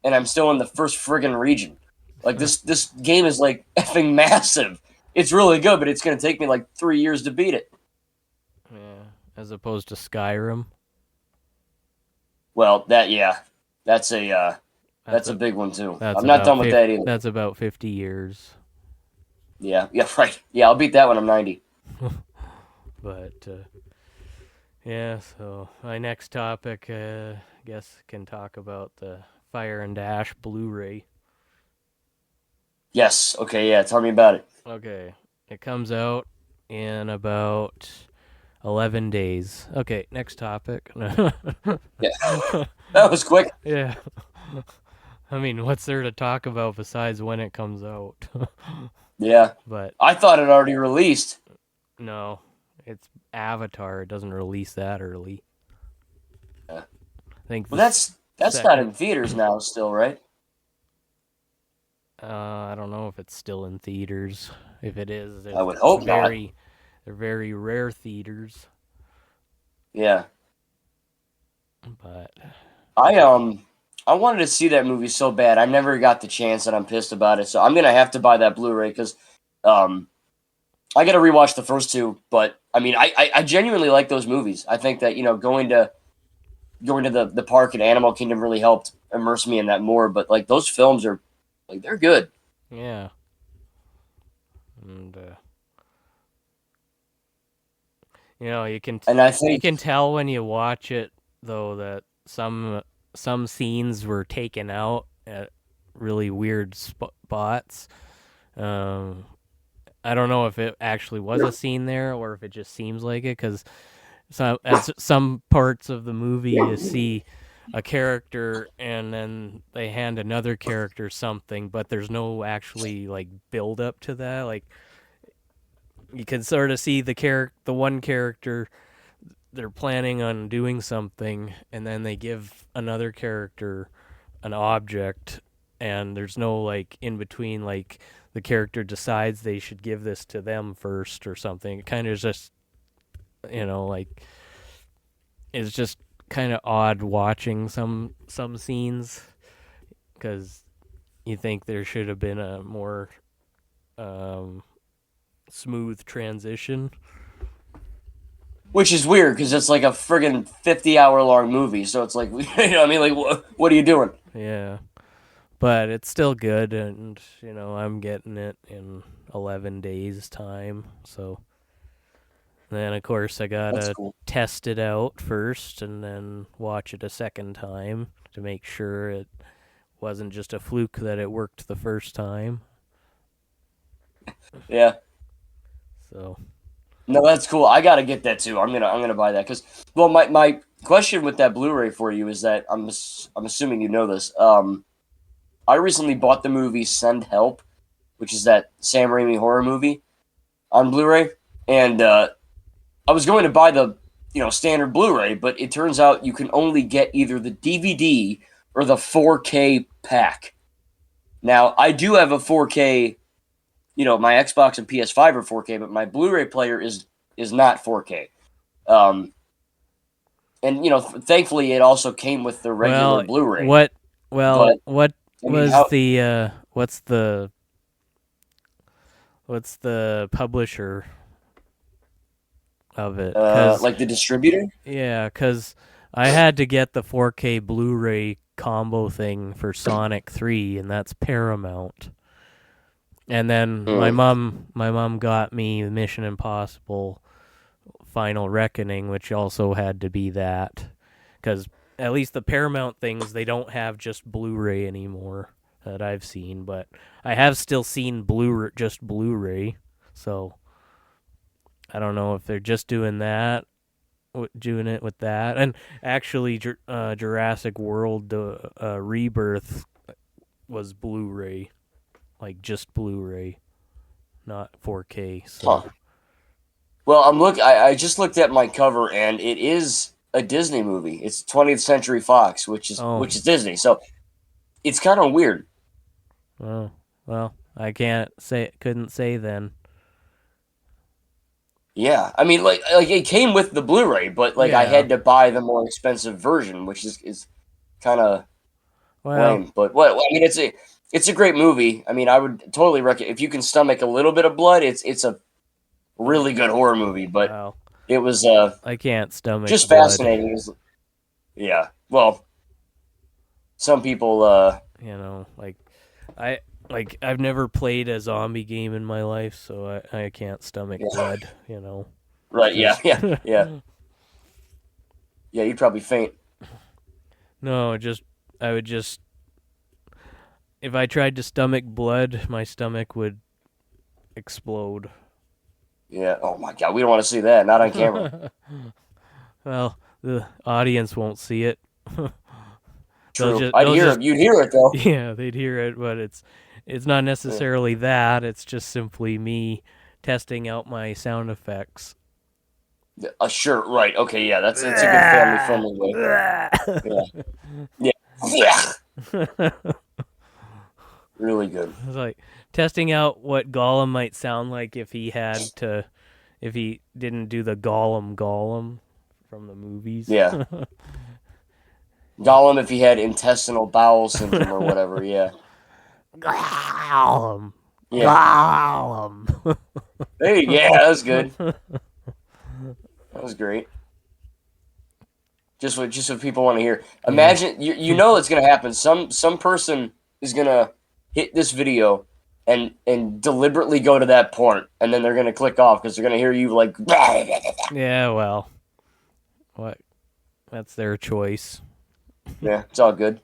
Speaker 1: and I'm still in the first friggin' region. Like this game is like effing massive. It's really good, but it's gonna take me like 3 years to beat it.
Speaker 2: yeah, as opposed to Skyrim.
Speaker 1: Well, that's a big one too.
Speaker 2: That's
Speaker 1: I'm not done with that either.
Speaker 2: That's about 50 years.
Speaker 1: Yeah, right. Yeah, I'll beat that when I'm 90.
Speaker 2: But yeah, so my next topic, I guess, can talk about the Fire and Dash Blu-ray.
Speaker 1: Yes. Okay. Yeah. Tell me about it.
Speaker 2: Okay, it comes out in about 11 days. Okay, next topic.
Speaker 1: Yeah, that was quick.
Speaker 2: Yeah. I mean, what's there to talk about besides when it comes out?
Speaker 1: Yeah.
Speaker 2: But
Speaker 1: I thought it already released.
Speaker 2: no, it's Avatar. It doesn't release that early.
Speaker 1: Yeah.
Speaker 2: I think.
Speaker 1: Well, that's not in theaters now, still, right?
Speaker 2: I don't know if it's still in theaters. If it is,
Speaker 1: I would hope not.
Speaker 2: They're very rare theaters.
Speaker 1: Yeah.
Speaker 2: But
Speaker 1: I wanted to see that movie so bad. I never got the chance, and I'm pissed about it. So I'm gonna have to buy that Blu-ray because I got to rewatch the first two. But I mean, I genuinely like those movies. I think that going to the park at Animal Kingdom really helped immerse me in that more. But like those films are like they're good.
Speaker 2: yeah, and you can
Speaker 1: And I think
Speaker 2: you can tell when you watch it though that some some scenes were taken out at really weird spots. Um, I don't know if it actually was a scene there or if it just seems like it, because some parts of the movie you see a character and then they hand another character something, but there's no actually like build up to that. Like you can sort of see the one character, they're planning on doing something, and then they give another character an object, and there's no like in between, like the character decides they should give this to them first or something. It kind of just, like it's just kind of odd watching some scenes, because you think there should have been a more smooth transition.
Speaker 1: Which is weird because it's like a friggin' 50-hour long movie. So it's like, I mean, like, what are you doing?
Speaker 2: Yeah. But it's still good, and, I'm getting it in 11 days' time. So then, of course, I gotta
Speaker 1: Cool.
Speaker 2: test it out first and then watch it a second time to make sure it wasn't just a fluke that it worked the first time.
Speaker 1: Yeah.
Speaker 2: So
Speaker 1: No, that's cool. I gotta get that too. I'm gonna buy that because, well, my question with that Blu-ray for you is that I'm assuming you know this. I recently bought the movie Send Help, which is that Sam Raimi horror movie, on Blu-ray, and I was going to buy the standard Blu-ray, but it turns out you can only get either the DVD or the 4K pack. Now, I do have a 4K. My Xbox and PS5 are 4K, but my Blu-ray player is not 4K. And thankfully, it also came with the regular Blu-ray.
Speaker 2: What
Speaker 1: But,
Speaker 2: what
Speaker 1: I mean,
Speaker 2: was the what's the publisher of it?
Speaker 1: like the distributor?
Speaker 2: Yeah, because I had to get the 4K Blu-ray combo thing for Sonic 3, and that's Paramount. And then my mom got me Mission Impossible Final Reckoning, which also had to be that, because at least the Paramount things, they don't have just Blu-ray anymore that I've seen, but I have still seen just Blu-ray, so I don't know if they're just doing it with that. And actually, Jurassic World Rebirth was Blu-ray, like just Blu-ray, not 4K. So.
Speaker 1: Huh. Well, I just looked at my cover, and it is a Disney movie. It's 20th Century Fox, which is Disney. So it's kind of weird.
Speaker 2: Oh, well, I couldn't say then.
Speaker 1: Yeah, I mean, like it came with the Blu-ray, but I had to buy the more expensive version, which is kind of lame. But I mean, it's a great movie. I mean, I would totally recommend if you can stomach a little bit of blood. It's a really good horror movie, but it was
Speaker 2: I can't stomach
Speaker 1: just
Speaker 2: blood.
Speaker 1: fascinating. Yeah, well, some people
Speaker 2: I've never played a zombie game in my life, so I can't stomach blood,
Speaker 1: Right, yeah. Yeah, you'd probably faint.
Speaker 2: No, I would just, if I tried to stomach blood, my stomach would explode.
Speaker 1: Yeah, oh my God, we don't want to see that, not on camera.
Speaker 2: Well, the audience won't see it.
Speaker 1: True. You'd hear it though.
Speaker 2: Yeah, they'd hear it, but it's not necessarily that. It's just simply me testing out my sound effects.
Speaker 1: Sure, right. Okay, yeah, it's a good family-friendly way. Yeah. Really good.
Speaker 2: It's like testing out what Gollum might sound like if he didn't do the Gollum from the movies.
Speaker 1: Yeah. Gollum if he had intestinal bowel syndrome or whatever, yeah.
Speaker 2: Gollum.
Speaker 1: Yeah.
Speaker 2: Gollum.
Speaker 1: Hey, yeah, that was good. That was great. Just what people want to hear. Imagine you know it's gonna happen. Some person is gonna hit this video and deliberately go to that part, and then they're gonna click off because they're gonna hear you like.
Speaker 2: Yeah, well, what? That's their choice.
Speaker 1: Yeah, it's all good.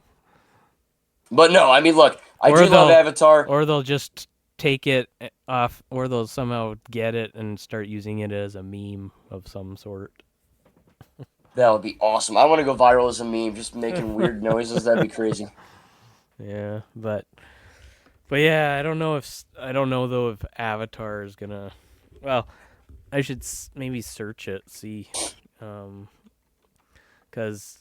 Speaker 1: But no, I mean, look, I
Speaker 2: Or
Speaker 1: do love
Speaker 2: they'll
Speaker 1: Avatar.
Speaker 2: or they'll just take it off, or they'll somehow get it and start using it as a meme of some sort.
Speaker 1: That would be awesome. I want to go viral as a meme, just making weird noises. That'd be crazy.
Speaker 2: Yeah, but yeah, I don't know though if Avatar is gonna. Well, I should maybe search it, see, because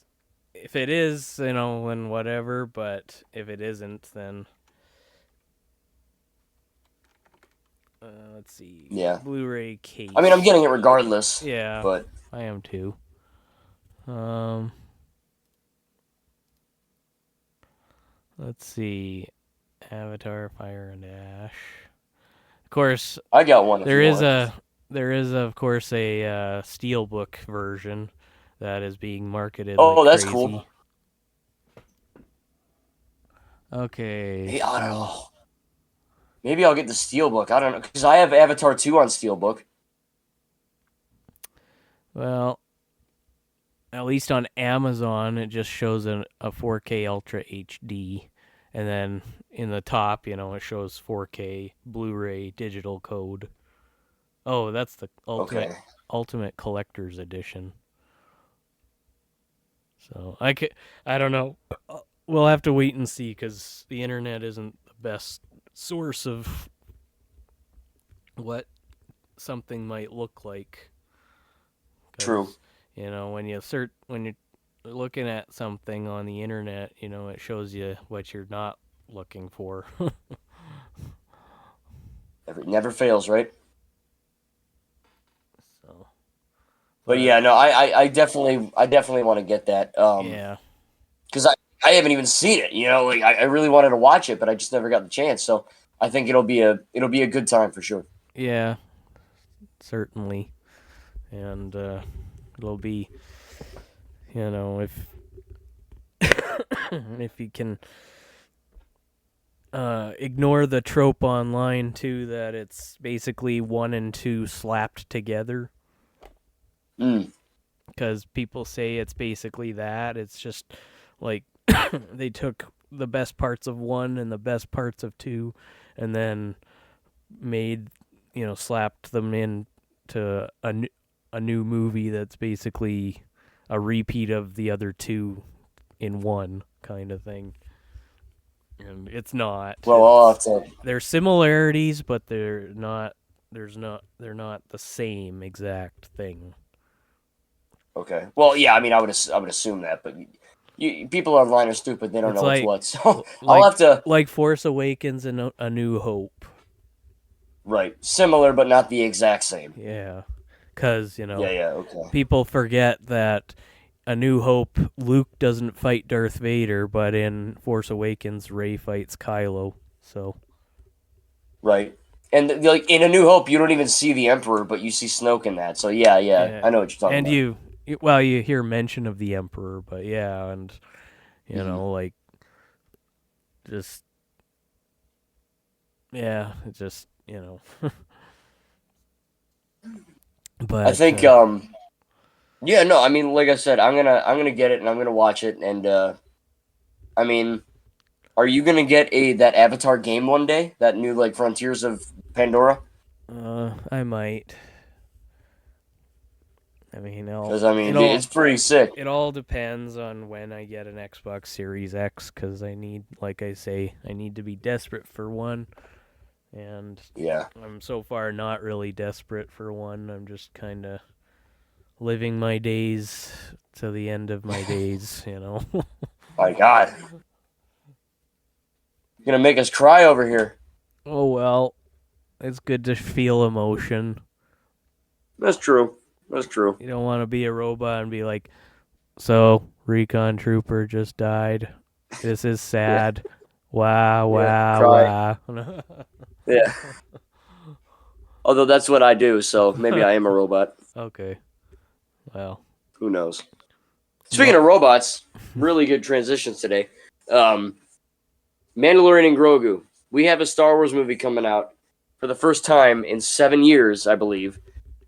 Speaker 2: if it is, then whatever. But if it isn't, then let's see.
Speaker 1: Yeah.
Speaker 2: Blu-ray case.
Speaker 1: I mean, I'm getting it regardless.
Speaker 2: Yeah,
Speaker 1: But
Speaker 2: I am too. Let's see. Avatar, Fire and Ash. Of course,
Speaker 1: I got one. If
Speaker 2: there
Speaker 1: you
Speaker 2: is
Speaker 1: want.
Speaker 2: there is of course a steelbook version that is being marketed like
Speaker 1: Oh, that's
Speaker 2: crazy.
Speaker 1: cool.
Speaker 2: Okay.
Speaker 1: Hey, I don't know. Maybe I'll get the Steelbook. I don't know, because I have Avatar 2 on Steelbook.
Speaker 2: Well, at least on Amazon, it just shows a 4K Ultra HD, and then in the top, it shows 4K Blu-ray digital code. Oh, that's the Ultimate Collector's Edition. So I don't know. We'll have to wait and see because the internet isn't the best source of what something might look like.
Speaker 1: True.
Speaker 2: When you're looking at something on the internet, it shows you what you're not looking for.
Speaker 1: It never fails, right?
Speaker 2: So,
Speaker 1: but yeah, no, I definitely want to get that.
Speaker 2: Yeah.
Speaker 1: Because I haven't even seen it. Like I really wanted to watch it, but I just never got the chance. So I think it'll be a good time for sure.
Speaker 2: Yeah, certainly, and it'll be, if if you can ignore the trope online too that it's basically 1 and 2 slapped together. Because people say it's basically that. It's just like they took the best parts of 1 and the best parts of 2 and then made, slapped them into a new movie that's basically a repeat of the other 2 in 1 kind of thing. And it's not.
Speaker 1: Well, I'll have to.
Speaker 2: There's similarities, but they're not the same exact thing.
Speaker 1: Okay. Well, yeah. I mean, I would assume that, but people online are stupid. They don't know what's what. So I'll have to.
Speaker 2: Like Force Awakens and A New Hope.
Speaker 1: Right. Similar, but not the exact same.
Speaker 2: Yeah. Because
Speaker 1: okay.
Speaker 2: People forget that A New Hope, Luke doesn't fight Darth Vader, but in Force Awakens, Rey fights Kylo. So.
Speaker 1: Right. And like in A New Hope, you don't even see the Emperor, but you see Snoke in that. So yeah, I know what you're talking about.
Speaker 2: And you hear mention of the Emperor, but yeah, and like just it's just But
Speaker 1: I think yeah, no, I mean, like I said, I'm gonna get it and I'm gonna watch it, and I mean, are you gonna get that Avatar game one day? That new like Frontiers of Pandora?
Speaker 2: I might. I mean,
Speaker 1: it's pretty sick.
Speaker 2: It all depends on when I get an Xbox Series X, because I need, like I say, I need to be desperate for one, and
Speaker 1: yeah,
Speaker 2: I'm so far not really desperate for one. I'm just kind of living my days to the end of my days,
Speaker 1: My God, you're gonna make us cry over here.
Speaker 2: Oh well, it's good to feel emotion.
Speaker 1: That's true. That's true.
Speaker 2: You don't want to be a robot and be like, so, Recon Trooper just died. This is sad.
Speaker 1: Yeah.
Speaker 2: Wow,
Speaker 1: wow. Yeah. Although that's what I do, so maybe I am a robot.
Speaker 2: Okay. Well.
Speaker 1: Who knows? Speaking of robots, really good transitions today. Mandalorian and Grogu. We have a Star Wars movie coming out for the first time in 7 years, I believe.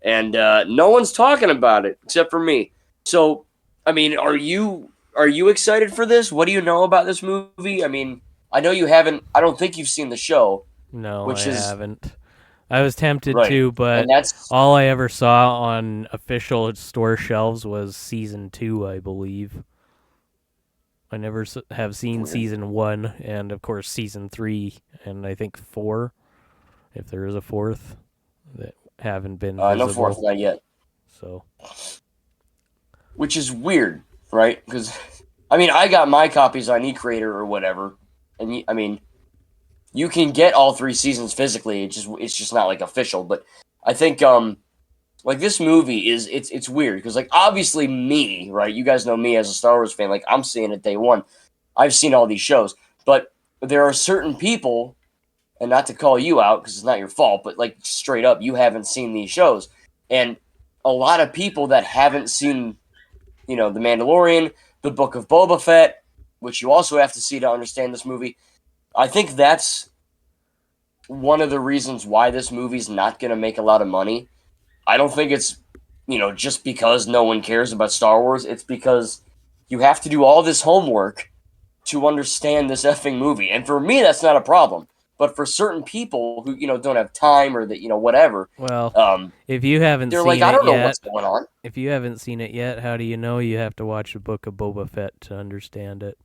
Speaker 1: And no one's talking about it except for me. So, I mean, are you are you excited for this? What do you know about this movie? I mean, I know you haven't. I don't think you've seen the show,
Speaker 2: No, I
Speaker 1: which is
Speaker 2: haven't. I was tempted
Speaker 1: right,
Speaker 2: to,
Speaker 1: and
Speaker 2: but
Speaker 1: that's
Speaker 2: all I ever saw on official store shelves was season 2, I believe. I never have seen
Speaker 1: weird.
Speaker 2: season 1, and of course season 3, and I think 4, if there is a fourth, that haven't been
Speaker 1: No fourth,
Speaker 2: visible.
Speaker 1: not yet.
Speaker 2: So,
Speaker 1: Which is weird, right? Because I mean, I got my copies on eCreator or whatever, and I mean, you can get all 3 seasons physically. It's just not like official. But I think like this movie is it's weird because like obviously me, right? You guys know me as a Star Wars fan. Like I'm seeing it day one. I've seen all these shows, but there are certain people, and not to call you out because it's not your fault, but like straight up, you haven't seen these shows, and a lot of people that haven't seen, The Mandalorian, the Book of Boba Fett, which you also have to see to understand this movie. I think that's one of the reasons why this movie's not going to make a lot of money. I don't think it's, just because no one cares about Star Wars. It's because you have to do all this homework to understand this effing movie. And for me, that's not a problem. But for certain people who, don't have time or that, whatever,
Speaker 2: well,
Speaker 1: um,
Speaker 2: if you haven't
Speaker 1: they're
Speaker 2: seen
Speaker 1: like, I
Speaker 2: it
Speaker 1: don't know what's
Speaker 2: yet,
Speaker 1: going on.
Speaker 2: how do you know you have to watch the Book of Boba Fett to understand it?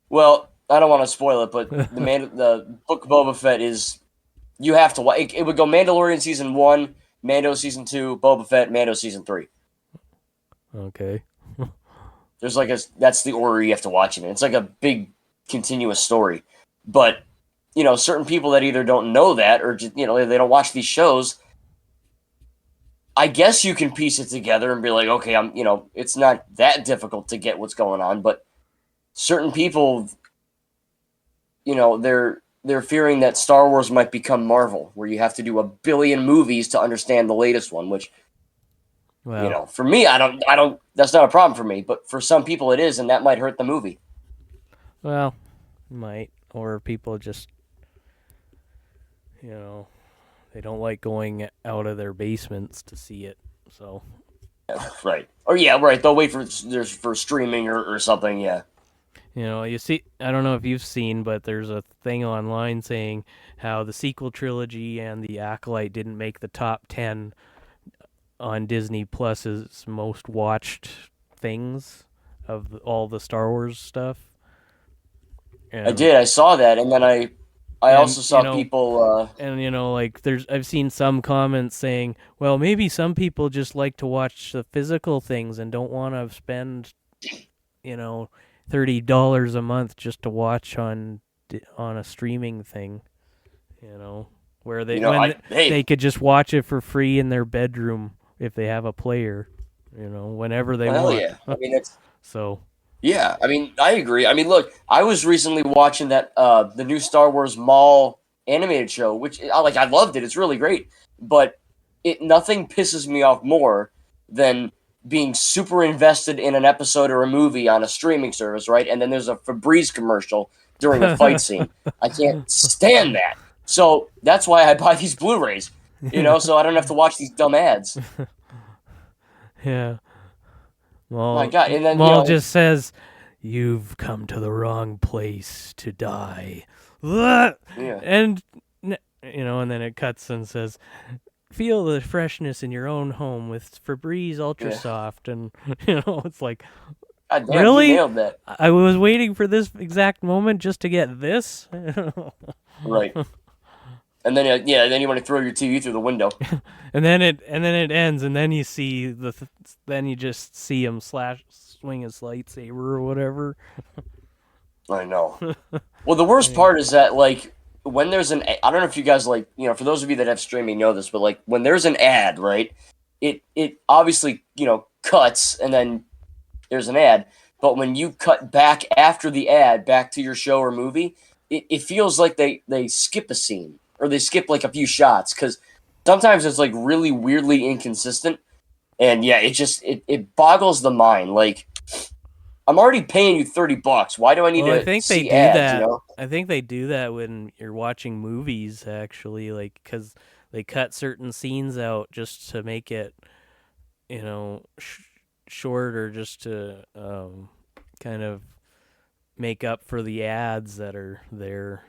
Speaker 1: Well, I don't want to spoil it, but the Book of Boba Fett is, you have to watch. It would go Mandalorian season 1, Mando season 2, Boba Fett, Mando season 3.
Speaker 2: Okay.
Speaker 1: There's that's the order you have to watch it in. It's like a big continuous story. But, certain people that either don't know that or just, they don't watch these shows, I guess you can piece it together and be like, okay, it's not that difficult to get what's going on, but certain people, they're fearing that Star Wars might become Marvel, where you have to do a billion movies to understand the latest one, which,
Speaker 2: Well,
Speaker 1: for me, I don't, that's not a problem for me, but for some people it is, and that might hurt the movie.
Speaker 2: well, might, or people just, they don't like going out of their basements to see it. So,
Speaker 1: Yeah, right. Or yeah, right. They'll wait for streaming or something. Yeah.
Speaker 2: you see, I don't know if you've seen, but there's a thing online saying how the sequel trilogy and the Acolyte didn't make the top 10 on Disney Plus's most watched things of all the Star Wars stuff.
Speaker 1: I
Speaker 2: And
Speaker 1: did. I saw that, and then I also saw people.
Speaker 2: and like I've seen some comments saying, well, maybe some people just like to watch the physical things and don't want to spend, $30 a month just to watch on a streaming thing, where they could just watch it for free in their bedroom if they have a player, whenever they
Speaker 1: Hell
Speaker 2: want.
Speaker 1: yeah. I mean, it's
Speaker 2: So,
Speaker 1: yeah. I mean, I agree. I mean, look, I was recently watching that the new Star Wars Mall animated show, which I loved it. It's really great, but nothing pisses me off more than being super invested in an episode or a movie on a streaming service, right? And then there's a Febreze commercial during a fight scene. I can't stand that. So that's why I buy these Blu-rays, so I don't have to watch these dumb ads.
Speaker 2: yeah.
Speaker 1: My God. And then,
Speaker 2: Maul just says, "You've come to the wrong place to die."
Speaker 1: yeah.
Speaker 2: And and then it cuts and says, "Feel the freshness in your own home with Febreze Ultra
Speaker 1: Yeah.
Speaker 2: Soft." And it's like,
Speaker 1: God damn,
Speaker 2: really?
Speaker 1: you nailed that.
Speaker 2: I was waiting for this exact moment just to get this.
Speaker 1: Right. And then then you want to throw your TV through the window.
Speaker 2: and then it ends, and then you see then you just see him swing his lightsaber or whatever.
Speaker 1: I know. Well, the worst part is that when there's I don't know if you guys for those of you that have streaming know this, but when there's an ad, right? It obviously cuts and then there's an ad, but when you cut back after the ad back to your show or movie, it feels like they skip a scene or they skip a few shots because sometimes it's really weirdly inconsistent, and yeah, it boggles the mind. I'm already paying you $30. Why do I need to
Speaker 2: I think
Speaker 1: see
Speaker 2: they do
Speaker 1: ads?
Speaker 2: that. I think they do that when you're watching movies, actually, because they cut certain scenes out just to make it, shorter just to kind of make up for the ads that are there.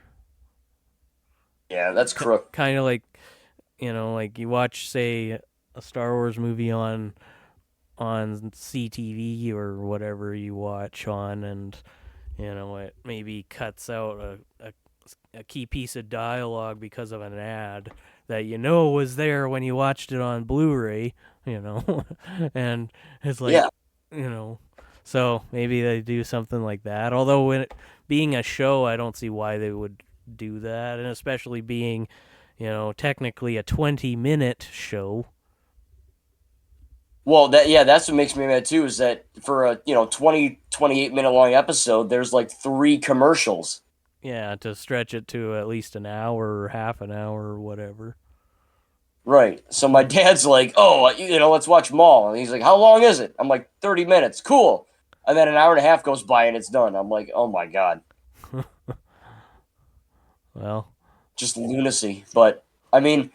Speaker 1: Yeah, that's crook.
Speaker 2: Kind of like, like you watch, say, a Star Wars movie on CTV or whatever you watch on, and it maybe cuts out a key piece of dialogue because of an ad that was there when you watched it on Blu-ray, and it's like,
Speaker 1: Yeah.
Speaker 2: so maybe they do something like that. Although when being a show, I don't see why they would do that, and especially being, technically a 20-minute show.
Speaker 1: Well, that's what makes me mad too, is that for a 28-minute long episode, there's like 3 commercials.
Speaker 2: Yeah, to stretch it to at least an hour or half an hour or whatever.
Speaker 1: Right. So my dad's like, "Oh, let's watch Maul," and he's like, "How long is it?" I'm like, "30 minutes." Cool. And then an hour and a half goes by and it's done. I'm like, "Oh my god."
Speaker 2: Well,
Speaker 1: Just lunacy. But I mean,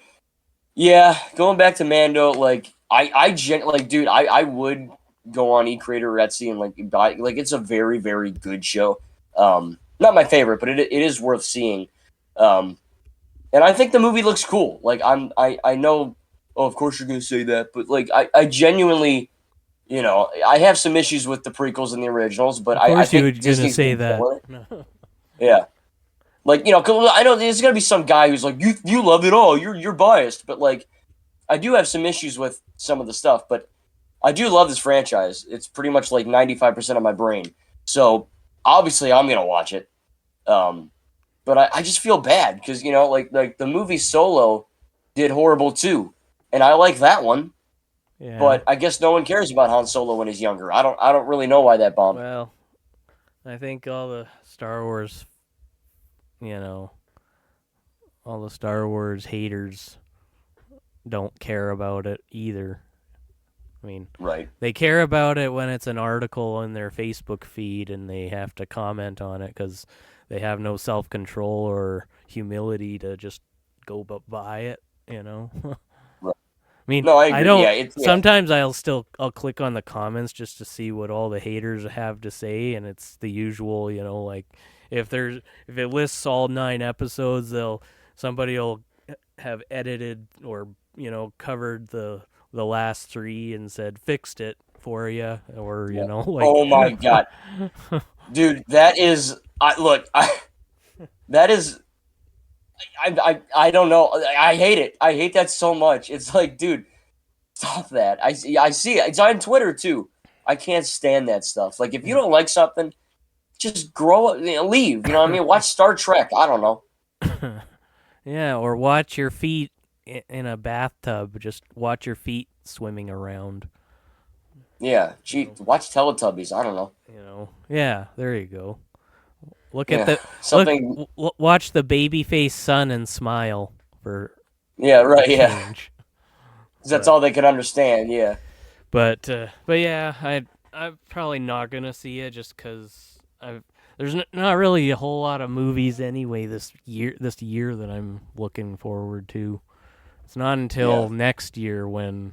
Speaker 1: yeah, going back to Mando, like dude, I would go on eCreator or Etsy and like buy, like, it's a very, very good show. Not my favorite, but it is worth seeing. And I think the movie looks cool. Like, I know, oh, of course you're gonna say that, but like I genuinely, I have some issues with the prequels and the originals, but
Speaker 2: of course
Speaker 1: I
Speaker 2: you
Speaker 1: think
Speaker 2: were gonna
Speaker 1: Disney's
Speaker 2: say
Speaker 1: been
Speaker 2: that.
Speaker 1: killing it. Yeah. Like, 'cause I know there's gonna be some guy who's like, you love it all, you're biased, but like, I do have some issues with some of the stuff, but I do love this franchise. It's pretty much like 95% of my brain. So obviously I'm gonna watch it. But I just feel bad because, like the movie Solo did horrible too, and I like that one.
Speaker 2: Yeah.
Speaker 1: But I guess no one cares about Han Solo when he's younger. I don't really know why that bombed.
Speaker 2: Well, I think all the Star Wars, all the Star Wars haters don't care about it either. I mean,
Speaker 1: Right.
Speaker 2: they care about it when it's an article in their Facebook feed and they have to comment on it because they have no self-control or humility to just go buy it,
Speaker 1: Right.
Speaker 2: I mean,
Speaker 1: No, I agree.
Speaker 2: don't.
Speaker 1: Yeah,
Speaker 2: Sometimes I'll click on the comments just to see what all the haters have to say, and it's the usual, like if it lists all 9 episodes, somebody will have edited or covered the last 3 and said fixed it for you, or like.
Speaker 1: Oh my god, dude, that is that is. I don't know. I hate it. I hate that so much. It's like, dude, stop that. I see it. It's on Twitter too. I can't stand that stuff. Like, if you don't like something, just grow up, leave. You know what I mean? Watch Star Trek. I don't know.
Speaker 2: Yeah, or watch your feet in a bathtub. Just watch your feet swimming around.
Speaker 1: Yeah, gee, watch Teletubbies. I don't know.
Speaker 2: Yeah, there you go. Look
Speaker 1: Yeah,
Speaker 2: at the
Speaker 1: something.
Speaker 2: watch the baby face son and smile for
Speaker 1: Yeah, right. Yeah,
Speaker 2: change.
Speaker 1: 'cause that's all they can understand. Yeah.
Speaker 2: But yeah, I'm probably not gonna see it just because there's not really a whole lot of movies anyway this year that I'm looking forward to. It's not until next year when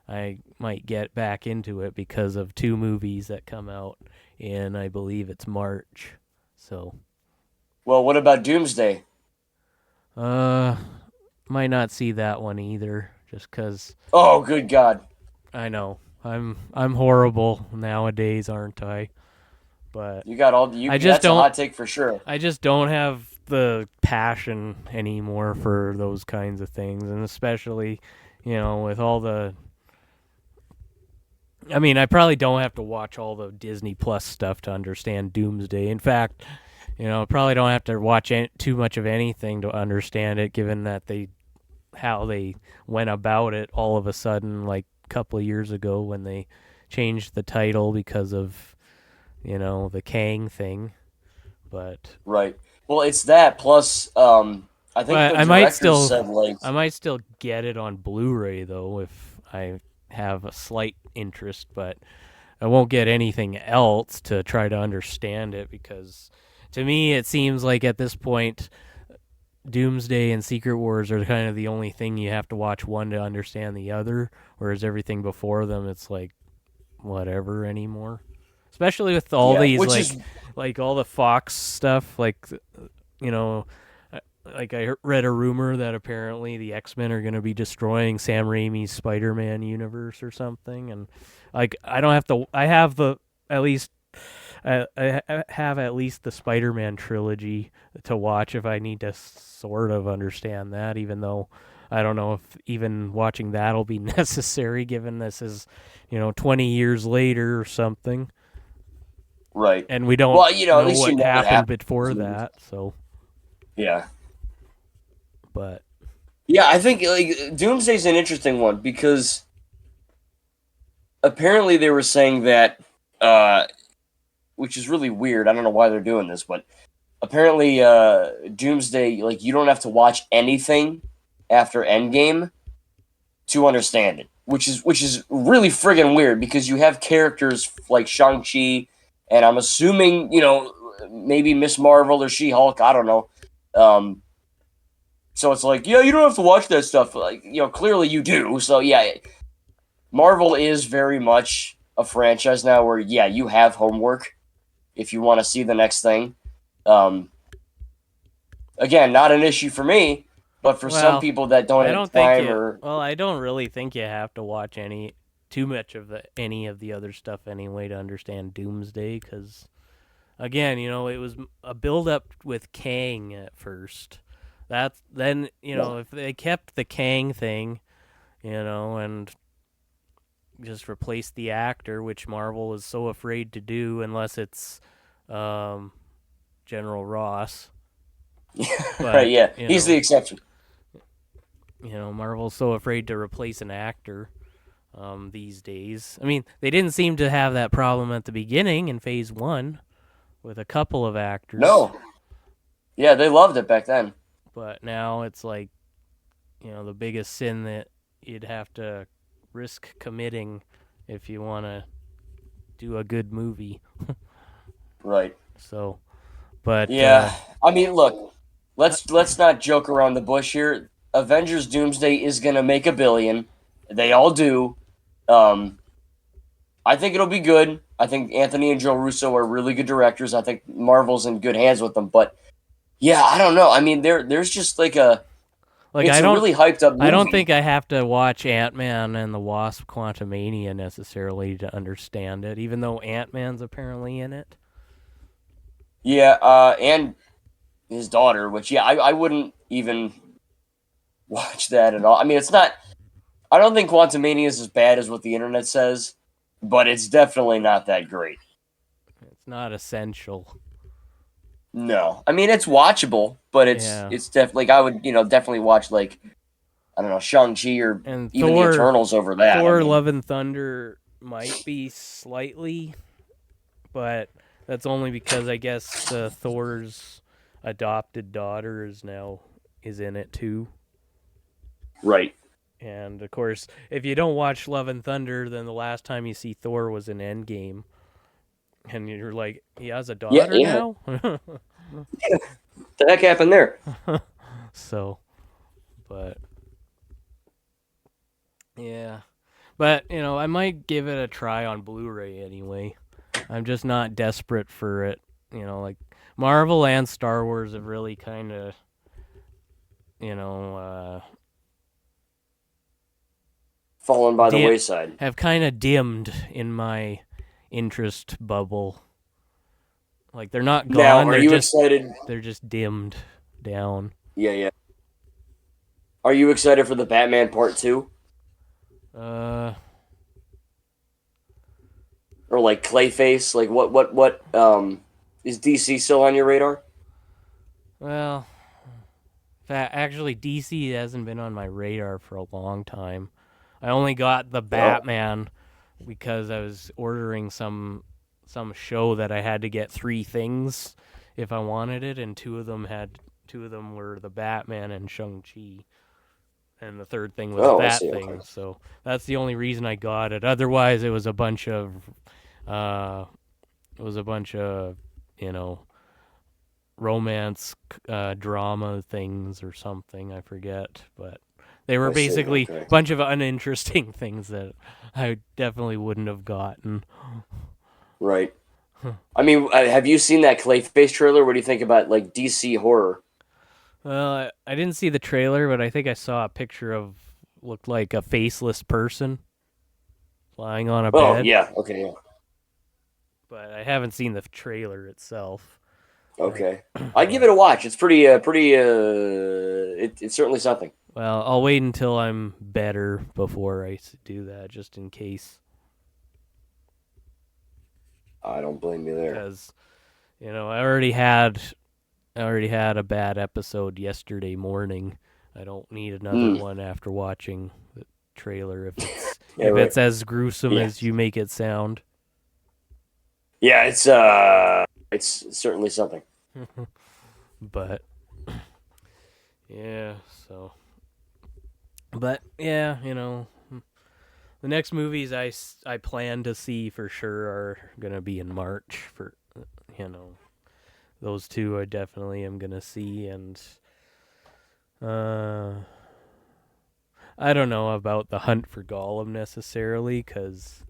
Speaker 2: I might get back into it because of 2 movies that come out in, I believe it's March. So.
Speaker 1: Well, what about Doomsday?
Speaker 2: Might not see that one either, just because.
Speaker 1: Oh, good God!
Speaker 2: I know I'm horrible nowadays, aren't I? But
Speaker 1: You got all you.
Speaker 2: I just
Speaker 1: That's a hot take for sure.
Speaker 2: I just don't have the passion anymore for those kinds of things, and especially, with all the. I mean, I probably don't have to watch all the Disney Plus stuff to understand Doomsday. In fact, I probably don't have to watch too much of anything to understand it, given that how they went about it all of a sudden, like a couple of years ago when they changed the title because of, the Kang thing. But
Speaker 1: right. Well, it's that plus. I think the director said, like,
Speaker 2: I might still get it on Blu-ray though if I have a slight interest, but I won't get anything else to try to understand it because to me it seems like at this point Doomsday and Secret Wars are kind of the only thing you have to watch one to understand the other, whereas everything before them it's like whatever anymore. Especially with all
Speaker 1: Yeah,
Speaker 2: these
Speaker 1: which is
Speaker 2: like all the Fox stuff, like you know, like I read a rumor that apparently the X-Men are going to be destroying Sam Raimi's Spider-Man universe or something, and like I don't have to. I have the at least. I have at least the Spider-Man trilogy to watch if I need to sort of understand that, even though I don't know if even watching that'll be necessary, given this is, 20 years later or something,
Speaker 1: right.
Speaker 2: and we don't
Speaker 1: Well, at
Speaker 2: know
Speaker 1: least you
Speaker 2: what
Speaker 1: know what
Speaker 2: happened
Speaker 1: happened.
Speaker 2: before that. So,
Speaker 1: Yeah.
Speaker 2: but
Speaker 1: Yeah, I think like Doomsday's an interesting one because apparently they were saying that, which is really weird. I don't know why they're doing this, but apparently, Doomsday, like you don't have to watch anything after Endgame to understand it, which is really friggin' weird because you have characters like Shang-Chi, and I'm assuming maybe Miss Marvel or She-Hulk. I don't know. So it's like, yeah, you don't have to watch that stuff. Like, clearly you do. So yeah, Marvel is very much a franchise now where yeah, you have homework if you want to see the next thing. Um, Again, not an issue for me, but for some
Speaker 2: well,
Speaker 1: people that don't
Speaker 2: I
Speaker 1: have
Speaker 2: don't think
Speaker 1: time
Speaker 2: you.
Speaker 1: or
Speaker 2: Well, I don't really think you have to watch too much of any of the other stuff anyway to understand Doomsday, because again, it was a build up with Kang at first. That's then, if they kept the Kang thing, and just replaced the actor, which Marvel is so afraid to do unless it's um, General Ross.
Speaker 1: right,
Speaker 2: But,
Speaker 1: yeah, he's the exception.
Speaker 2: Marvel's so afraid to replace an actor these days. I mean, they didn't seem to have that problem at the beginning in Phase 1 with a couple of actors.
Speaker 1: No, yeah, they loved it back then.
Speaker 2: But now it's like, the biggest sin that you'd have to risk committing if you want to do a good movie.
Speaker 1: Right.
Speaker 2: So, but
Speaker 1: Yeah, I mean, look, let's not joke around the bush here. Avengers Doomsday is gonna make $1 billion. They all do. Um, I think it'll be good. I think Anthony and Joe Russo are really good directors. I think Marvel's in good hands with them. But yeah, I don't know. I mean, there's just like
Speaker 2: like
Speaker 1: it's
Speaker 2: I
Speaker 1: a
Speaker 2: don't
Speaker 1: really hyped up
Speaker 2: I don't
Speaker 1: movie.
Speaker 2: think I have to watch Ant-Man and the Wasp: Quantumania necessarily to understand it, even though Ant-Man's apparently in it.
Speaker 1: Yeah, and his daughter, which yeah, I wouldn't even watch that at all. I mean, it's not. I don't think Quantumania is as bad as what the internet says, but it's definitely not that great.
Speaker 2: It's not essential.
Speaker 1: No, I mean it's watchable, but it's
Speaker 2: Yeah.
Speaker 1: it's definitely like I would definitely watch like I don't know Shang-Chi or
Speaker 2: And
Speaker 1: even the Eternals over that. I
Speaker 2: Thor
Speaker 1: mean,
Speaker 2: Love and Thunder might be slightly, but that's only because I guess Thor's adopted daughter is in it too.
Speaker 1: right?
Speaker 2: And of course, if you don't watch Love and Thunder, then the last time you see Thor was in Endgame, and you're like, he has a
Speaker 1: Yeah,
Speaker 2: daughter
Speaker 1: yeah.
Speaker 2: now.
Speaker 1: The heck happened there?
Speaker 2: So, but yeah, but I might give it a try on Blu-ray anyway. I'm just not desperate for it. Like Marvel and Star Wars have really kind of, you know,
Speaker 1: Fallen by the wayside.
Speaker 2: have kind of dimmed in my interest bubble. Like they're not
Speaker 1: Now,
Speaker 2: gone.
Speaker 1: are you excited?
Speaker 2: They're just dimmed down.
Speaker 1: Yeah, yeah. Are you excited for the Batman Part 2?
Speaker 2: Uh,
Speaker 1: Or like Clayface? Like what is DC still on your radar?
Speaker 2: well, actually, DC hasn't been on my radar for a long time. I only got the
Speaker 1: Oh.
Speaker 2: Batman because I was ordering some show that I had to get 3 things if I wanted it, and two of them were the Batman and Shang-Chi, and the third thing was
Speaker 1: Oh, I
Speaker 2: that
Speaker 1: see.
Speaker 2: thing.
Speaker 1: Okay.
Speaker 2: So that's the only reason I got it. Otherwise, it was a bunch of uh, you know romance drama things or something. I forget, but They were
Speaker 1: I see,
Speaker 2: basically
Speaker 1: okay.
Speaker 2: a bunch of uninteresting things that I definitely wouldn't have gotten.
Speaker 1: Right. I mean, have you seen that Clayface trailer? What do you think about like DC horror?
Speaker 2: Well, I didn't see the trailer, but I think I saw a picture of looked like a faceless person lying on a
Speaker 1: Oh
Speaker 2: bed.
Speaker 1: yeah, okay, yeah,
Speaker 2: But I haven't seen the trailer itself.
Speaker 1: okay. I'd give
Speaker 2: But
Speaker 1: it a watch. It's pretty. It's certainly something.
Speaker 2: well, I'll wait until I'm better before I do that, just in case.
Speaker 1: I don't blame you there.
Speaker 2: Because I already had a bad episode yesterday morning. I don't need another
Speaker 1: Hmm.
Speaker 2: one after watching the trailer if it's
Speaker 1: Yeah, right.
Speaker 2: as gruesome
Speaker 1: Yeah,
Speaker 2: as you make it sound.
Speaker 1: yeah. It's certainly something.
Speaker 2: But yeah, so but yeah, the next movies I plan to see for sure are going to be in March for you know, those two I definitely am going to see. And uh I don't know about The Hunt for Gollum necessarily, because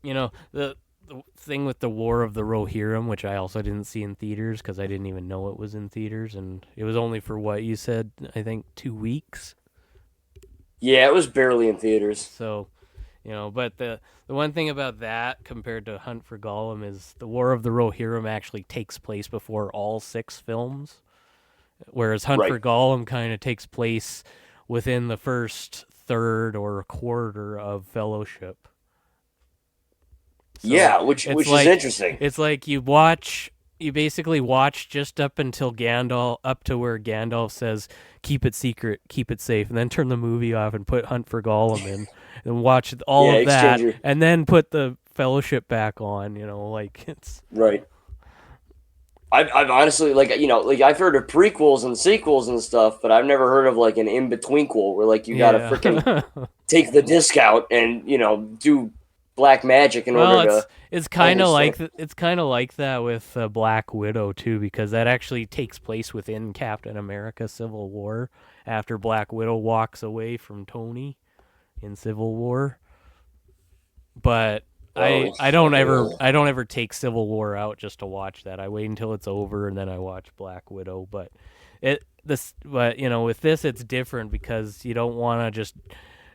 Speaker 2: the thing with the War of the Rohirrim, which I also didn't see in theaters because I didn't even know it was in theaters, and it was only for what you said, I think 2 weeks.
Speaker 1: Yeah, it was barely in theaters.
Speaker 2: So, but the one thing about that compared to Hunt for Gollum is the War of the Rohirrim actually takes place before all 6 films, whereas Hunt
Speaker 1: Right.
Speaker 2: for Gollum kind of takes place within the first third or quarter of Fellowship. So
Speaker 1: Yeah, which
Speaker 2: it's
Speaker 1: is
Speaker 2: like
Speaker 1: interesting.
Speaker 2: you basically watch just up until Gandalf, up to where Gandalf says keep it secret, keep it safe, and then turn the movie off and put Hunt for Gollum in, and watch all
Speaker 1: Yeah,
Speaker 2: of that,
Speaker 1: exchanger.
Speaker 2: and then put the Fellowship back on. Like it's
Speaker 1: Right. I've honestly like I've heard of prequels and sequels and stuff, but I've never heard of like an in betweenquel where like you got to freaking
Speaker 2: yeah.
Speaker 1: take the disc out and do black magic in
Speaker 2: Well,
Speaker 1: order to
Speaker 2: it's
Speaker 1: tell
Speaker 2: kind
Speaker 1: the
Speaker 2: of
Speaker 1: story.
Speaker 2: like that with Black Widow too, because that actually takes place within Captain America: Civil War after Black Widow walks away from Tony in Civil War. But
Speaker 1: Oh,
Speaker 2: I don't
Speaker 1: okay.
Speaker 2: ever take Civil War out just to watch that. I wait until it's over and then I watch Black Widow. But with this it's different because you don't want to just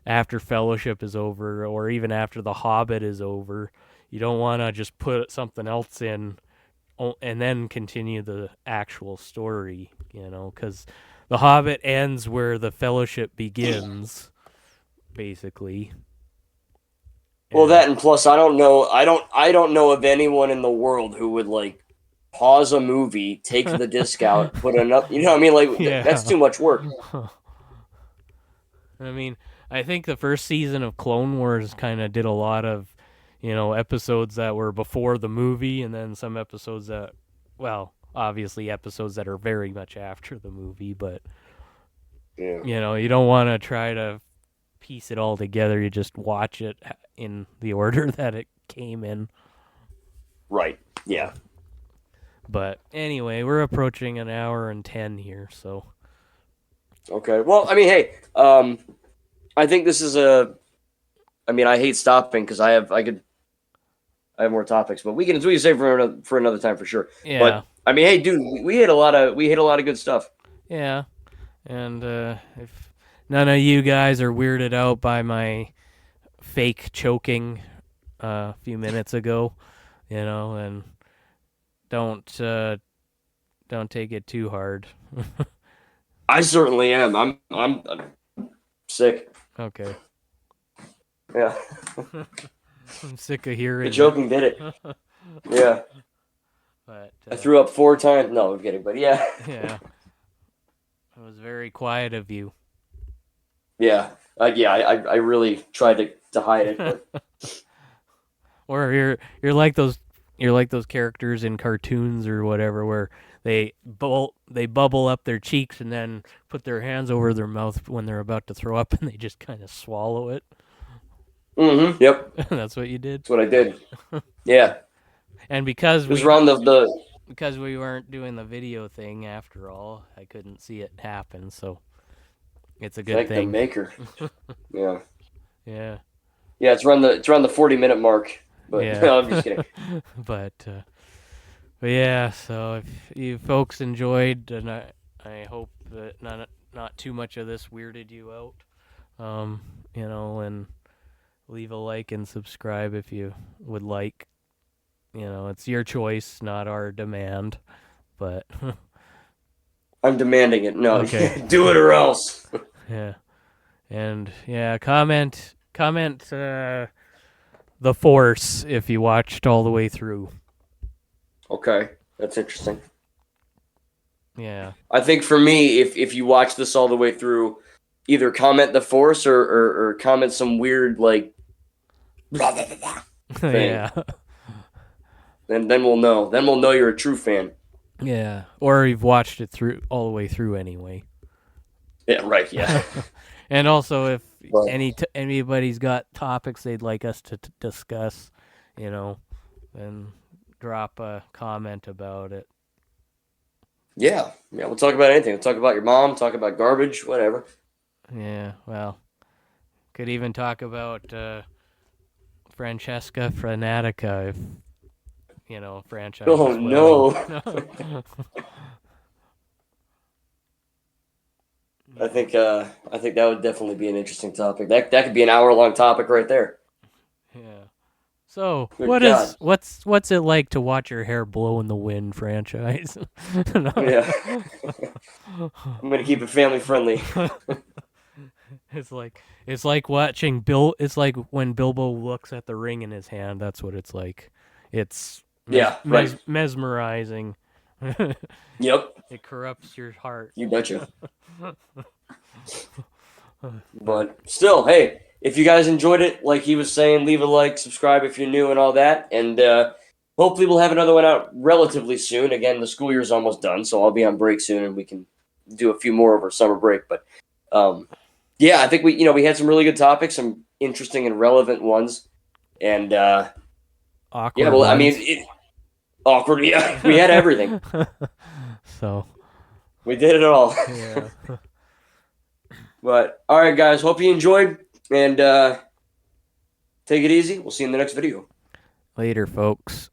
Speaker 2: after Fellowship is over or even after The Hobbit is over, you don't want to just put something else in and then continue the actual story, because The Hobbit ends where the Fellowship begins, basically.
Speaker 1: Well,
Speaker 2: And
Speaker 1: that and plus, I don't know of anyone in the world who would like pause a movie, take the disc out, put another. You know what I mean? Like that's
Speaker 2: yeah.
Speaker 1: too much work.
Speaker 2: I mean, I think the first season of Clone Wars kind of did a lot of, episodes that were before the movie, and then some episodes that, well, obviously episodes that are very much after the movie, but,
Speaker 1: Yeah.
Speaker 2: you don't want to try to piece it all together. You just watch it in the order that it came in.
Speaker 1: Right. Yeah.
Speaker 2: But anyway, we're approaching an hour and 10 here, so.
Speaker 1: Okay. Well, I mean, hey, I think this is a. I mean, I hate stopping because I have more topics, but we can save for another time for sure.
Speaker 2: Yeah.
Speaker 1: But I mean, hey, dude, we hit a lot of good stuff.
Speaker 2: Yeah. And if none of you guys are weirded out by my fake choking a few minutes ago, and don't take it too hard.
Speaker 1: I certainly am. I'm sick.
Speaker 2: Okay.
Speaker 1: Yeah.
Speaker 2: I'm sick of hearing
Speaker 1: The joking did it. Yeah.
Speaker 2: But
Speaker 1: I threw up 4 times. No, I'm kidding, but yeah.
Speaker 2: yeah. It was very quiet of you.
Speaker 1: Yeah. I really tried to hide it, but
Speaker 2: Or you're like those characters in cartoons or whatever where they bubble up their cheeks and then put their hands over their mouth when they're about to throw up and they just kind of swallow it.
Speaker 1: mm-hmm. Yep.
Speaker 2: That's what you did.
Speaker 1: That's what I did. Yeah.
Speaker 2: And because
Speaker 1: It was around the
Speaker 2: because we weren't doing the video thing after all, I couldn't see it happen, so It's a good
Speaker 1: Thank the
Speaker 2: thing.
Speaker 1: maker. Yeah.
Speaker 2: Yeah.
Speaker 1: Yeah, it's around the 40-minute mark. But
Speaker 2: Yeah.
Speaker 1: no, I'm just kidding.
Speaker 2: But yeah, so if you folks enjoyed, and I hope that not too much of this weirded you out. Um, and leave a like and subscribe if you would like. It's your choice, not our demand. But
Speaker 1: I'm demanding it. No,
Speaker 2: okay.
Speaker 1: do it or else.
Speaker 2: Yeah. And yeah, comment The Force if you watched all the way through.
Speaker 1: Okay, that's interesting.
Speaker 2: Yeah.
Speaker 1: I think for me, if you watch this all the way through, either comment The Force or comment some weird like blah, blah, blah, blah thing.
Speaker 2: Yeah.
Speaker 1: Then we'll know. Then we'll know you're a true fan.
Speaker 2: Yeah. Or you've watched it through all the way through anyway.
Speaker 1: Yeah, right. Yeah.
Speaker 2: And also, if
Speaker 1: Well,
Speaker 2: anybody's got topics they'd like us to discuss, then drop a comment about it.
Speaker 1: yeah. We'll talk about anything. We'll talk about your mom. Talk about garbage. Whatever.
Speaker 2: Yeah, well, could even talk about Francesca Fanatica if franchise
Speaker 1: Oh
Speaker 2: as well.
Speaker 1: no. I think that would definitely be an interesting topic. That could be an hour-long topic right there.
Speaker 2: Yeah. So
Speaker 1: Good God.
Speaker 2: what's it like to watch your hair blow in the wind franchise?
Speaker 1: Yeah. I'm gonna keep it family friendly.
Speaker 2: It's like watching Bill. It's like when Bilbo looks at the ring in his hand. That's what it's like. It's
Speaker 1: Right.
Speaker 2: mesmerizing.
Speaker 1: Yep.
Speaker 2: It corrupts your heart.
Speaker 1: You betcha. But still, hey, if you guys enjoyed it, like he was saying, leave a like, subscribe if you're new, and all that. And hopefully, we'll have another one out relatively soon. Again, the school year's almost done, so I'll be on break soon, and we can do a few more over summer break. But yeah, I think we had some really good topics, some interesting and relevant ones, and
Speaker 2: Awkward.
Speaker 1: yeah, well, I
Speaker 2: ones.
Speaker 1: mean, awkward. Yeah, we had everything.
Speaker 2: So
Speaker 1: We did it all.
Speaker 2: yeah.
Speaker 1: But all right, guys, hope you enjoyed, and take it easy. We'll see you in the next video.
Speaker 2: Later, folks.